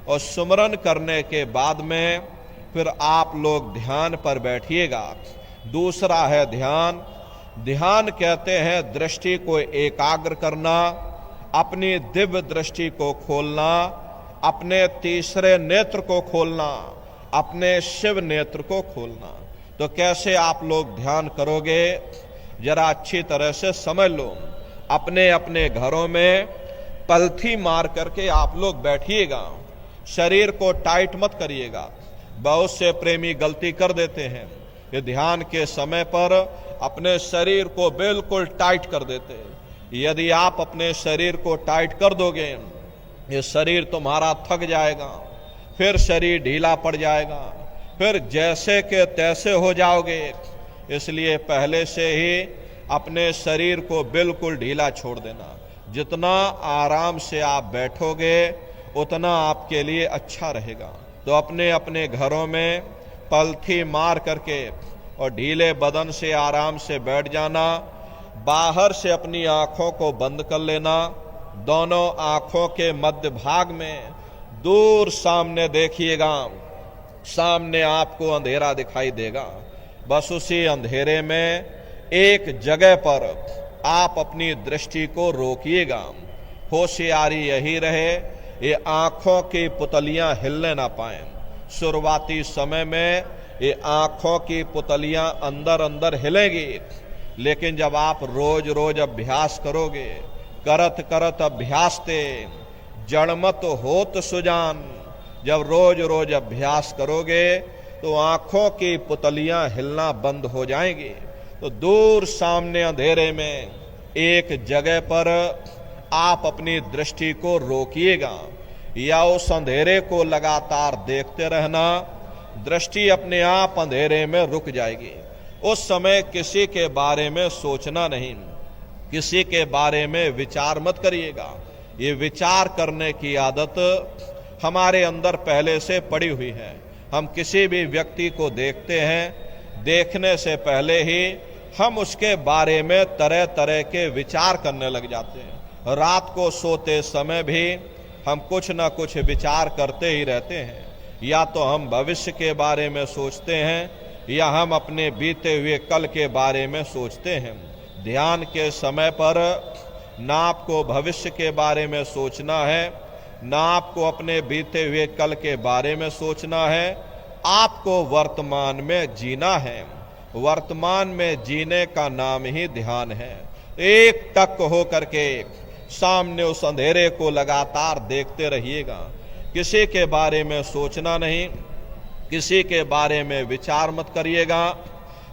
और सुमरन करने के बाद में फिर आप लोग ध्यान पर बैठिएगा। दूसरा है ध्यान। ध्यान कहते हैं दृष्टि को एकाग्र करना, अपनी दिव्य दृष्टि को खोलना, अपने तीसरे नेत्र को खोलना, अपने शिव नेत्र को खोलना। तो कैसे आप लोग ध्यान करोगे, जरा अच्छी तरह से समझ लो। अपने अपने घरों में पलथी मार करके आप लोग बैठिएगा, शरीर को टाइट मत करिएगा। बहुत से प्रेमी गलती कर देते हैं, ये ध्यान के समय पर अपने शरीर को बिल्कुल टाइट कर देते हैं। यदि आप अपने शरीर को टाइट कर दोगे, ये शरीर तुम्हारा थक जाएगा, फिर शरीर ढीला पड़ जाएगा, फिर जैसे के तैसे हो जाओगे। इसलिए पहले से ही अपने शरीर को बिल्कुल ढीला छोड़ देना। जितना आराम से आप बैठोगे उतना आपके लिए अच्छा रहेगा। तो अपने अपने घरों में पलथी मार करके और ढीले बदन से आराम से बैठ जाना। बाहर से अपनी आंखों को बंद कर लेना। दोनों आंखों के मध्य भाग में दूर सामने देखिएगा, सामने आपको अंधेरा दिखाई देगा। बस उसी अंधेरे में एक जगह पर आप अपनी दृष्टि को रोकिएगा। होशियारी यही रहे, ये आंखों की पुतलियां हिलने ना पाएं। शुरुआती समय में ये आंखों की पुतलियां अंदर अंदर हिलेंगी, लेकिन जब आप रोज रोज अभ्यास करोगे, करत करत अभ्यास ते जड़मत होत सुजान, जब रोज रोज अभ्यास करोगे तो आंखों की पुतलियां हिलना बंद हो जाएंगी। तो दूर सामने अंधेरे में एक जगह पर आप अपनी दृष्टि को रोकिएगा या उस अंधेरे को लगातार देखते रहना। दृष्टि अपने आप अंधेरे में रुक जाएगी। उस समय किसी के बारे में सोचना नहीं, किसी के बारे में विचार मत करिएगा। ये विचार करने की आदत हमारे अंदर पहले से पड़ी हुई है। हम किसी भी व्यक्ति को देखते हैं, देखने से पहले ही हम उसके बारे में तरह तरह के विचार करने लग जाते हैं। रात को सोते समय भी हम कुछ ना कुछ विचार करते ही रहते हैं। या तो हम भविष्य के बारे में सोचते हैं या हम अपने बीते हुए कल के बारे में सोचते हैं। ध्यान के समय पर ना आपको भविष्य के बारे में सोचना है, ना आपको अपने बीते हुए कल के बारे में सोचना है। आपको वर्तमान में जीना है। वर्तमान में जीने का नाम ही ध्यान है। एक टक हो करके सामने उस अंधेरे को लगातार देखते रहिएगा। किसी के बारे में सोचना नहीं, किसी के बारे में विचार मत करिएगा।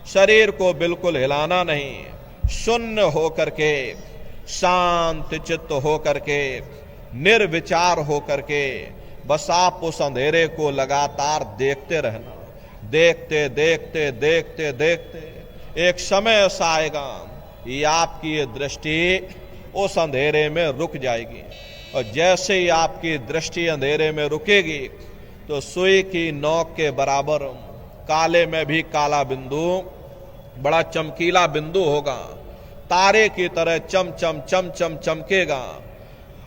शरीर को बिल्कुल हिलाना नहीं, शून्य हो करके, शांत चित्त हो करके, निर्विचार हो करके बस आप उस अंधेरे को लगातार देखते रहना। देखते देखते देखते देखते एक समय ऐसा आएगा कि आपकी ये दृष्टि उस अंधेरे में रुक जाएगी। और जैसे ही आपकी दृष्टि अंधेरे में रुकेगी तो सुई की नोक के बराबर काले में भी काला बिंदु, बड़ा चमकीला बिंदु होगा, तारे की तरह चम चम चम चम चमकेगा।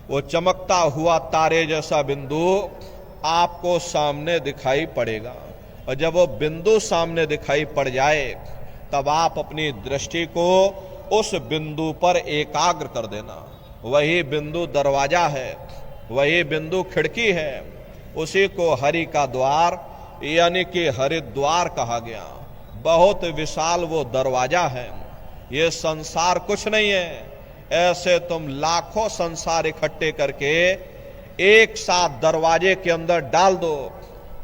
वो चमकता हुआ तारे जैसा बिंदु आपको सामने दिखाई पड़ेगा। और जब वो बिंदु सामने दिखाई पड़ जाए तब आप अपनी दृष्टि को उस बिंदु पर एकाग्र कर देना। वही बिंदु दरवाजा है, वही बिंदु खिड़की है, उसी को हरि का द्वार यानी कि हरिद्वार कहा गया। बहुत विशाल वो दरवाजा है। ये संसार कुछ नहीं है। ऐसे तुम लाखों संसार इकट्ठे करके एक साथ दरवाजे के अंदर डाल दो,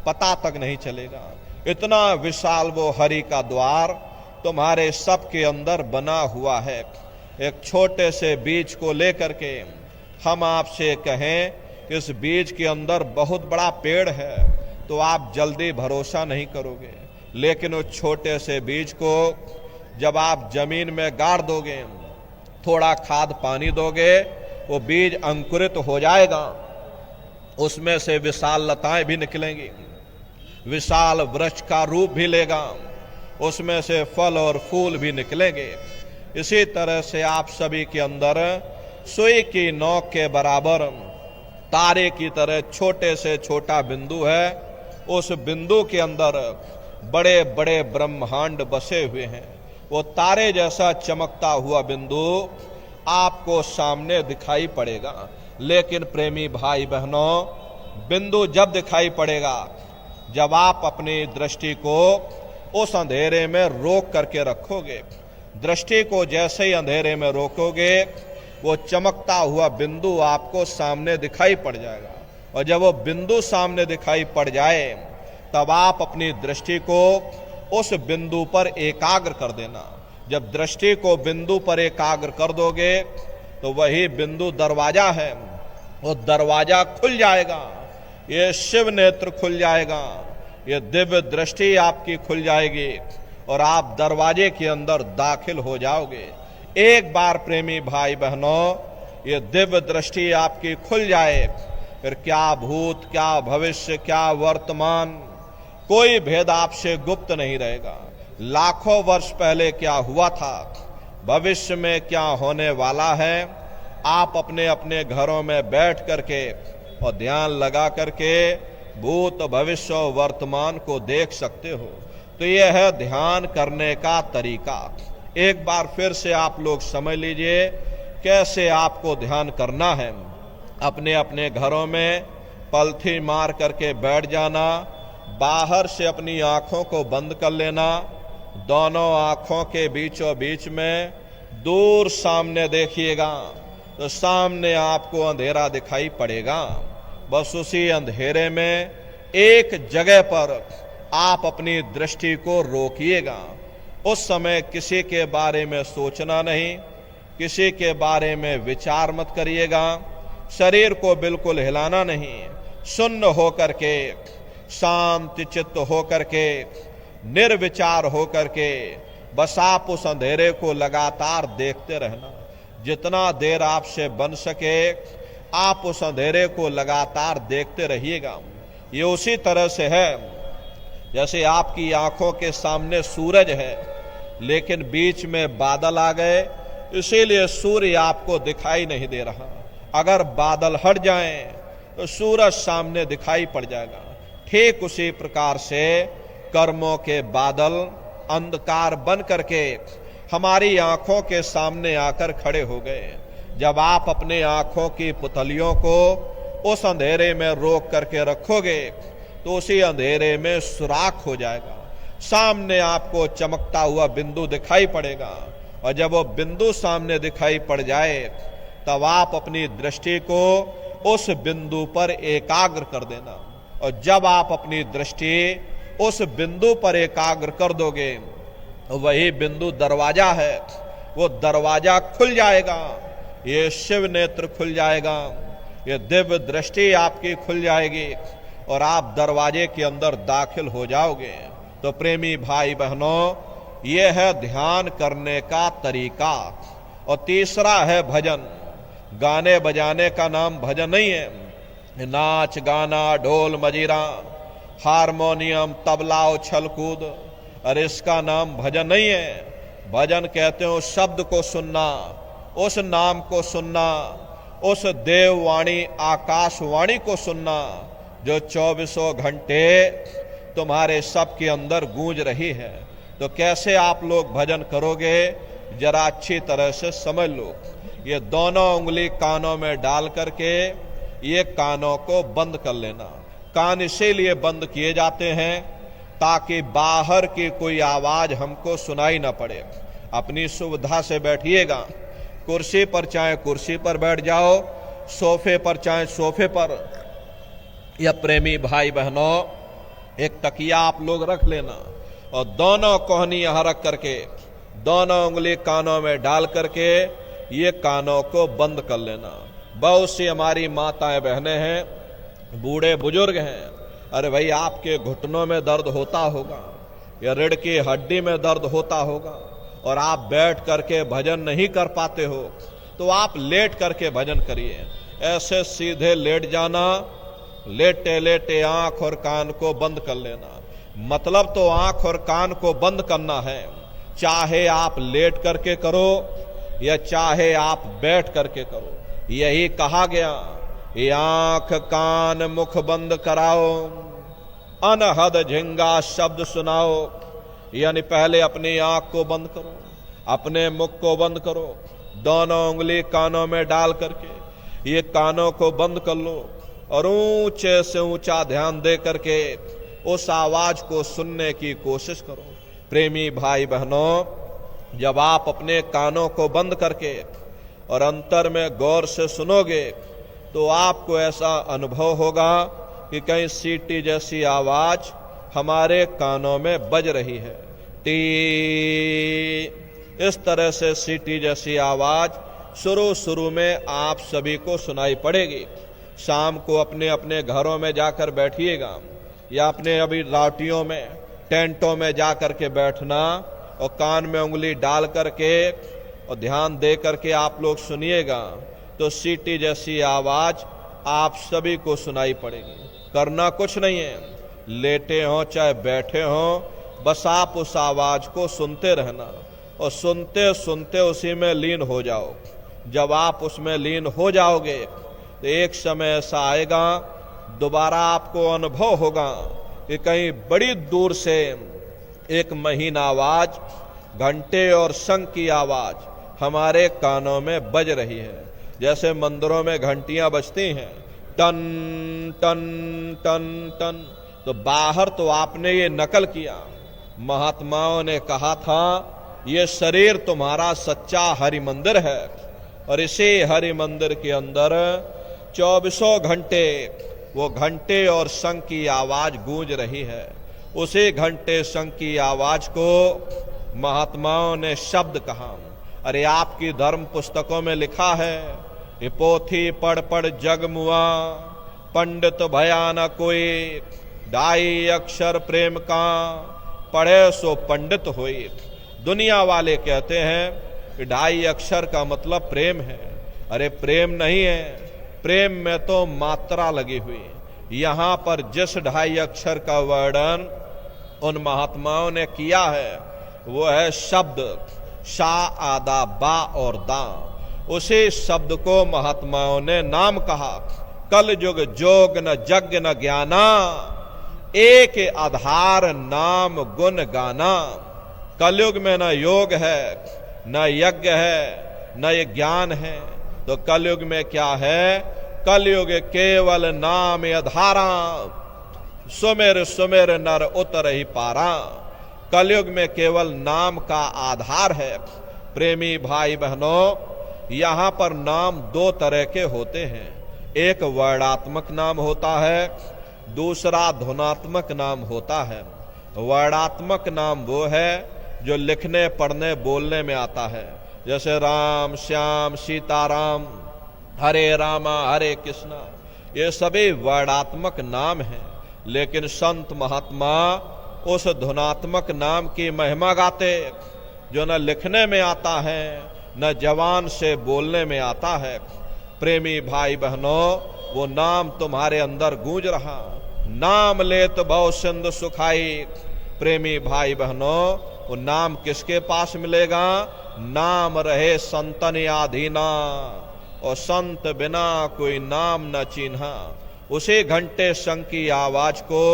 पता तक नहीं चलेगा। इतना विशाल वो हरि का द्वार तुम्हारे सब के अंदर बना हुआ है। एक छोटे से बीज को लेकर के हम आपसे कहें कि इस बीज के अंदर बहुत बड़ा पेड़ है तो आप जल्दी भरोसा नहीं करोगे। लेकिन उस छोटे से बीज को जब आप जमीन में गाड़ दोगे, थोड़ा खाद पानी दोगे, वो बीज अंकुरित हो जाएगा। उसमें से विशाल लताएं भी निकलेंगी, विशाल वृक्ष का रूप भी लेगा, उसमें से फल और फूल भी निकलेंगे। इसी तरह से आप सभी के अंदर सुई की नोक के बराबर तारे की तरह छोटे से छोटा बिंदु है। उस बिंदु के अंदर बड़े बड़े ब्रह्मांड बसे हुए हैं। वो तारे जैसा चमकता हुआ बिंदु आपको सामने दिखाई पड़ेगा। लेकिन प्रेमी भाई बहनों, बिंदु जब दिखाई पड़ेगा जब आप अपनी दृष्टि को उस अंधेरे में रोक करके रखोगे। दृष्टि को जैसे ही अंधेरे में रोकोगे, वो चमकता हुआ बिंदु आपको सामने दिखाई पड़ जाएगा। और जब वो बिंदु सामने दिखाई पड़ जाए, तब आप अपनी दृष्टि को उस बिंदु पर एकाग्र कर देना। जब दृष्टि को बिंदु पर एकाग्र कर दोगे, तो वही बिंदु दरवाजा है। वो दरवाजा खुल जाएगा, ये शिव नेत्र खुल जाएगा, ये दिव्य दृष्टि आपकी खुल जाएगी और आप दरवाजे के अंदर दाखिल हो जाओगे। एक बार प्रेमी भाई बहनों, ये दिव्य दृष्टि आपकी खुल जाए, फिर क्या भूत, क्या भविष्य, क्या वर्तमान, कोई भेद आपसे गुप्त नहीं रहेगा। लाखों वर्ष पहले क्या हुआ था, भविष्य में क्या होने वाला है, आप अपने अपने घरों में बैठ करके और ध्यान लगा करके भूत, भविष्य और वर्तमान को देख सकते हो। तो यह है ध्यान करने का तरीका। एक बार फिर से आप लोग समझ लीजिए कैसे आपको ध्यान करना है। अपने अपने घरों में पलथी मार करके बैठ जाना, बाहर से अपनी आंखों को बंद कर लेना, दोनों आंखों के बीचों बीच में दूर सामने देखिएगा, तो सामने आपको अंधेरा दिखाई पड़ेगा। बस उसी अंधेरे में एक जगह पर आप अपनी दृष्टि को रोकिएगा। उस समय किसी के बारे में सोचना नहीं, किसी के बारे में विचार मत करिएगा, शरीर को बिल्कुल हिलाना नहीं, शून्य होकर के, शांत चित्त होकर के, निर्विचार होकर के बस आप उस अंधेरे को लगातार देखते रहना। जितना देर आपसे बन सके आप उस अंधेरे को लगातार देखते रहिएगा। ये उसी तरह से है जैसे आपकी आंखों के सामने सूरज है, लेकिन बीच में बादल आ गए, इसीलिए सूर्य आपको दिखाई नहीं दे रहा। अगर बादल हट जाएं तो सूरज सामने दिखाई पड़ जाएगा। ठीक उसी प्रकार से कर्मों के बादल अंधकार बन करके हमारी आंखों के सामने आकर खड़े हो गए। जब आप अपने आंखों की पुतलियों को उस अंधेरे में रोक करके रखोगे, तो उसी अंधेरे में सुराख हो जाएगा, सामने आपको चमकता हुआ बिंदु दिखाई पड़ेगा। और जब वो बिंदु सामने दिखाई पड़ जाए, तब आप अपनी दृष्टि को उस बिंदु पर एकाग्र कर देना। और जब आप अपनी दृष्टि उस बिंदु पर एकाग्र कर दोगे, वही बिंदु दरवाजा है, वो दरवाजा खुल जाएगा, ये शिव नेत्र खुल जाएगा, ये दिव्य दृष्टि आपकी खुल जाएगी और आप दरवाजे के अंदर दाखिल हो जाओगे। तो प्रेमी भाई बहनों, ये है ध्यान करने का तरीका। और तीसरा है भजन। गाने बजाने का नाम भजन नहीं है। नाच गाना, ढोल मजीरा, हारमोनियम, तबला, उछल कूद, अरे इसका नाम भजन नहीं है। भजन कहते हो शब्द को सुनना, उस नाम को सुनना, उस देववाणी आकाशवाणी को सुनना जो 24 घंटे तुम्हारे सबके अंदर गूंज रही है। तो कैसे आप लोग भजन करोगे, जरा अच्छी तरह से समझ लो। ये दोनों उंगली कानों में डाल करके ये कानों को बंद कर लेना। कान इसीलिए बंद किए जाते हैं ताकि बाहर की कोई आवाज हमको सुनाई ना पड़े। अपनी सुविधा से बैठिएगा, कुर्सी पर चाहे कुर्सी पर बैठ जाओ, सोफे पर चाहे सोफे पर। या प्रेमी भाई बहनों, एक तकिया आप लोग रख लेना और दोनों कोहनी यहां रख करके दोनों उंगली कानों में डाल करके ये कानों को बंद कर लेना। बहुत सी हमारी माताएं बहनें हैं, बूढ़े बुजुर्ग हैं, अरे भाई आपके घुटनों में दर्द होता होगा या रीढ़ की हड्डी में दर्द होता होगा और आप बैठ करके भजन नहीं कर पाते हो, तो आप लेट करके भजन करिए। ऐसे सीधे लेट जाना, लेटे लेटे आंख और कान को बंद कर लेना। मतलब तो आंख और कान को बंद करना है, चाहे आप लेट करके करो या चाहे आप बैठ करके करो। यही कहा गया, ये आंख कान मुख बंद कराओ, अनहद झिंगा शब्द सुनाओ, यानी पहले अपनी आंख को बंद करो, अपने मुख को बंद करो, दोनों उंगली कानों में डाल करके ये कानों को बंद कर लो और ऊंचे से ऊंचा ध्यान दे करके उस आवाज को सुनने की कोशिश करो। प्रेमी भाई बहनों, जब आप अपने कानों को बंद करके और अंतर में गौर से सुनोगे तो आपको ऐसा अनुभव होगा कि कहीं सीटी जैसी आवाज हमारे कानों में बज रही है। टी, इस तरह से सीटी जैसी आवाज शुरू में आप सभी को सुनाई पड़ेगी। शाम को अपने अपने घरों में जाकर बैठिएगा या अपने अभी लाटियों में, टेंटों में जाकर के बैठना और कान में उंगली डाल करके और ध्यान दे करके आप लोग सुनिएगा तो सीटी जैसी आवाज आप सभी को सुनाई पड़ेगी। करना कुछ नहीं है, लेटे हो चाहे बैठे हो, बस आप उस आवाज को सुनते रहना और सुनते सुनते उसी में लीन हो जाओ। जब आप उसमें लीन हो जाओगे तो एक समय ऐसा आएगा, दोबारा आपको अनुभव होगा कि कहीं बड़ी दूर से एक महीन आवाज, घंटे और शंख की आवाज हमारे कानों में बज रही है। जैसे मंदिरों में घंटियां बजती हैं, टन टन टन टन, तो बाहर तो आपने ये नकल किया। महात्माओं ने कहा था ये शरीर तुम्हारा सच्चा हरि मंदिर है और इसी हरि मंदिर के अंदर 24 घंटे वो घंटे और शंख की आवाज गूंज रही है। उसी घंटे शंख की आवाज को महात्माओं ने शब्द कहा। अरे आपकी धर्म पुस्तकों में लिखा है, ये पोथी पढ़ पढ़ जग मुआ, पंडित भया न कोई, ढाई अक्षर प्रेम का, पढ़े सो पंडित होई। दुनिया वाले कहते हैं कि ढाई अक्षर का मतलब प्रेम है। अरे प्रेम नहीं है, प्रेम में तो मात्रा लगी हुई। यहां पर जिस ढाई अक्षर का वर्णन उन महात्माओं ने किया है वो है शब्द, शा आदा बा और दा। उसी शब्द को महात्माओं ने नाम कहा। कल युग जोग न यज्ञ न ज्ञाना, एक आधार नाम गुण गाना। कलयुग में न योग है, न यज्ञ है, न ये ज्ञान है, तो कलयुग में क्या है? कलयुग केवल नाम आधारा, सुमेर सुमेर नर उतर ही पारा। कलयुग में केवल नाम का आधार है। प्रेमी भाई बहनों, यहां पर नाम दो तरह के होते हैं। एक वर्णात्मक नाम होता है, दूसरा धुनात्मक नाम होता है। वर्णात्मक नाम वो है जो लिखने पढ़ने बोलने में आता है, जैसे राम श्याम सीताराम, हरे रामा हरे कृष्णा, ये सभी वर्णात्मक नाम हैं। लेकिन संत महात्मा उस धुनात्मक नाम की महिमा गाते जो न लिखने में आता है न जवान से बोलने में आता है। प्रेमी भाई बहनों, वो नाम तुम्हारे अंदर गूंज रहा। नाम लेत भव सिंधु सुखाई। प्रेमी भाई बहनों, वो नाम किसके पास मिलेगा? नाम रहे संतन आधीना, और संत बिना कोई नाम न चिन्हा। उसे घंटे शंख की आवाज को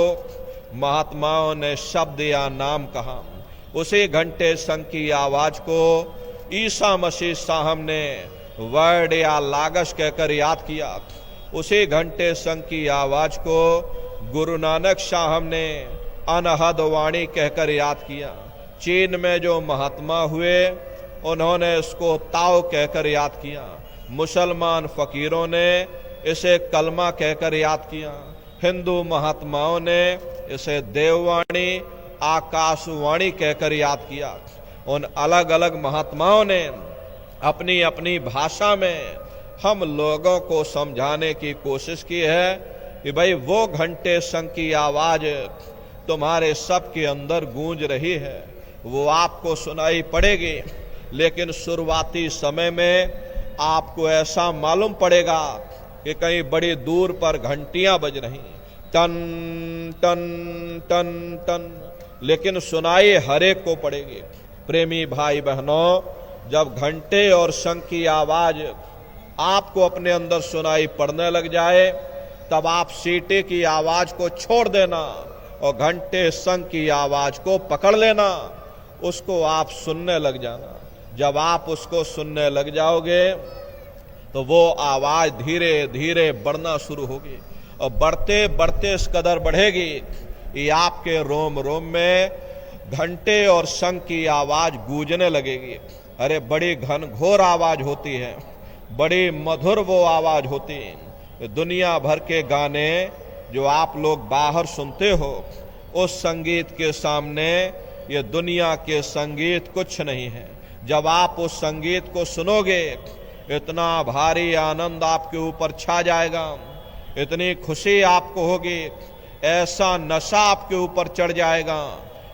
महात्माओं ने शब्द या नाम कहा। उसे घंटे शंख की आवाज को ईसा मसीह साहब ने वर्ड या लागश कहकर याद किया। उसी घंटे शंख की आवाज को गुरु नानक साहब ने अनहद वाणी कहकर याद किया। चीन में जो महात्मा हुए उन्होंने इसको ताओ कहकर याद किया। मुसलमान फकीरों ने इसे कलमा कहकर याद किया। हिंदू महात्माओं ने इसे देववाणी आकाशवाणी कहकर याद किया। उन अलग अलग महात्माओं ने अपनी अपनी भाषा में हम लोगों को समझाने की कोशिश की है कि भाई वो घंटे शंख की आवाज तुम्हारे सबके अंदर गूंज रही है, वो आपको सुनाई पड़ेगी। लेकिन शुरुआती समय में आपको ऐसा मालूम पड़ेगा कि कहीं बड़ी दूर पर घंटियां बज रही, टन टन टन टन, लेकिन सुनाई हर एक को पड़ेगी। प्रेमी भाई बहनों, जब घंटे और शंख की आवाज आपको अपने अंदर सुनाई पड़ने लग जाए, तब आप सीटी की आवाज को छोड़ देना और घंटे शंख की आवाज को पकड़ लेना, उसको आप सुनने लग जाना। जब आप उसको सुनने लग जाओगे तो वो आवाज धीरे धीरे बढ़ना शुरू होगी और बढ़ते बढ़ते इस कदर बढ़ेगी कि आपके रोम रोम में घंटे और शंख की आवाज गूंजने लगेगी। अरे बड़ी घनघोर आवाज होती है, बड़ी मधुर वो आवाज होती है। दुनिया भर के गाने जो आप लोग बाहर सुनते हो, उस संगीत के सामने ये दुनिया के संगीत कुछ नहीं है। जब आप उस संगीत को सुनोगे, इतना भारी आनंद आपके ऊपर छा जाएगा, इतनी खुशी आपको होगी, ऐसा नशा आपके ऊपर चढ़ जाएगा,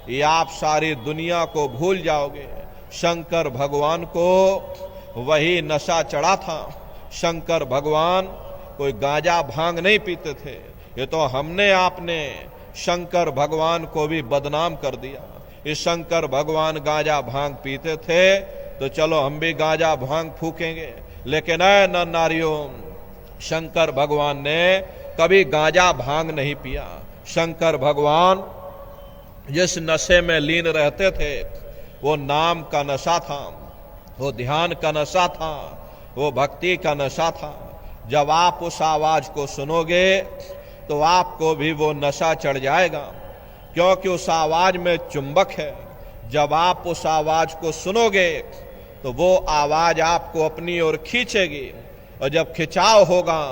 ये आप सारी दुनिया को भूल जाओगे। शंकर भगवान को वही नशा चढ़ा था। शंकर भगवान कोई गांजा भांग नहीं पीते थे। ये तो हमने आपने शंकर भगवान को भी बदनाम कर दिया। ये शंकर भगवान गांजा भांग पीते थे तो चलो हम भी गांजा भांग फूकेंगे, लेकिन ऐ नर नारियों, शंकर भगवान ने कभी गांजा भांग नहीं पिया। शंकर भगवान जिस नशे में लीन रहते थे वो नाम का नशा था, वो ध्यान का नशा था, वो भक्ति का नशा था। जब आप उस आवाज को सुनोगे तो आपको भी वो नशा चढ़ जाएगा, क्योंकि उस आवाज में चुंबक है। जब आप उस आवाज को सुनोगे तो वो आवाज आपको अपनी ओर खींचेगी, और जब खिंचाव होगा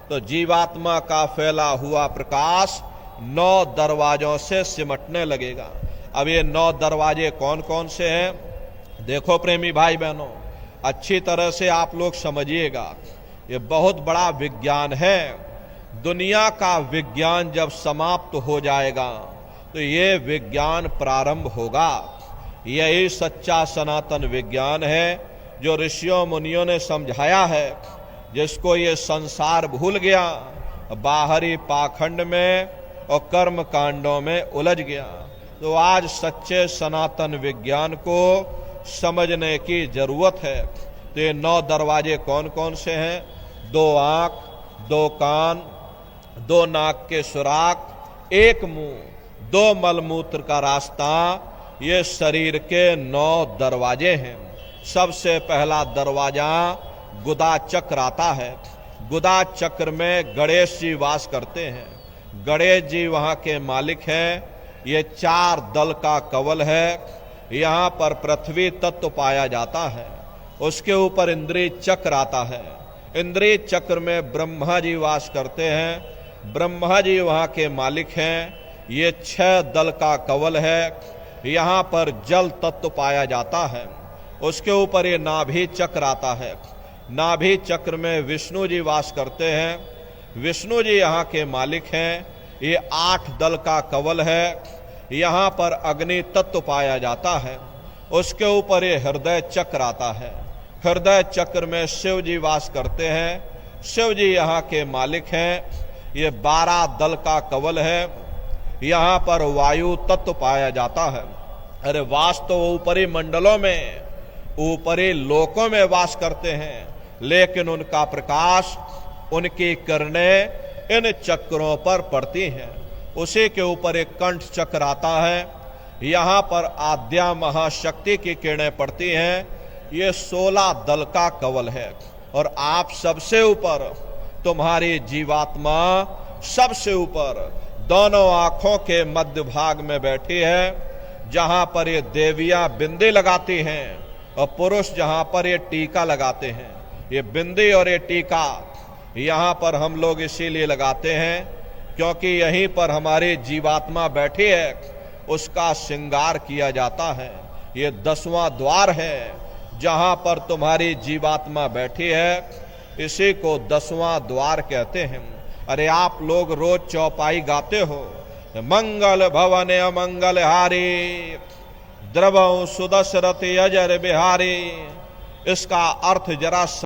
तो जीवात्मा का फैला हुआ प्रकाश 9 दरवाजों से सिमटने लगेगा। अब ये 9 दरवाजे कौन कौन से हैं? देखो प्रेमी भाई बहनों, अच्छी तरह से आप लोग समझिएगा, ये बहुत बड़ा विज्ञान है। दुनिया का विज्ञान जब समाप्त हो जाएगा तो ये विज्ञान प्रारंभ होगा। यही सच्चा सनातन विज्ञान है जो ऋषियों मुनियों ने समझाया है, जिसको ये संसार भूल गया, बाहरी पाखंड में और कर्म कांडों में उलझ गया। तो आज सच्चे सनातन विज्ञान को समझने की जरूरत है। तो ये 9 दरवाजे कौन कौन से हैं? 2 आंख, 2 कान, 2 नाक के सुराख, 1 मुंह, 2 मलमूत्र का रास्ता, ये शरीर के 9 दरवाजे हैं। सबसे पहला दरवाजा गुदा चक्र आता है। गुदा चक्र में गणेश जी वास करते हैं। गणेश जी वहां के मालिक हैं। ये 4 दल का कवल है। यहाँ पर पृथ्वी तत्व पाया जाता है। उसके ऊपर इंद्रिय चक्र आता है। इंद्रिय चक्र में ब्रह्मा जी वास करते हैं। ब्रह्मा जी वहाँ के मालिक हैं। ये 6 दल का कवल है। यहाँ पर जल तत्व पाया जाता है। उसके ऊपर ये नाभि चक्र आता है। नाभि चक्र में विष्णु जी वास करते हैं। विष्णु जी यहाँ के मालिक हैं। ये 8 दल का कवल है। यहाँ पर अग्नि तत्व पाया जाता है। उसके ऊपर ये हृदय चक्र आता है। हृदय चक्र में शिव जी वास करते हैं। शिव जी यहाँ के मालिक हैं। ये 12 दल का कवल है। यहाँ पर वायु तत्व पाया जाता है। अरे वास तो ऊपरी मंडलों में, ऊपरी लोकों में वास करते हैं, लेकिन उनका प्रकाश, उनकी किरणें इन चक्रों पर पड़ती हैं। उसी के ऊपर एक कंठ चक्र आता है। यहाँ पर आद्या महाशक्ति की किरणें पड़ती हैं। ये 16 दल का कवल है। और आप सबसे ऊपर, तुम्हारी जीवात्मा सबसे ऊपर दोनों आंखों के मध्य भाग में बैठी है, जहां पर ये देवियां बिंदी लगाती हैं और पुरुष जहां पर ये टीका लगाते हैं। ये बिंदी और ये टीका यहाँ पर हम लोग इसीलिए लगाते हैं क्योंकि यहीं पर हमारी जीवात्मा बैठी है, उसका श्रृंगार किया जाता है। ये 10वां द्वार है जहां पर तुम्हारी जीवात्मा बैठी है, इसी को 10वां द्वार कहते हैं। अरे आप लोग रोज चौपाई गाते हो, मंगल भवन अमंगल हारी, द्रवं सुदशरथ अजर बिहारी। इसका अर्थ जरा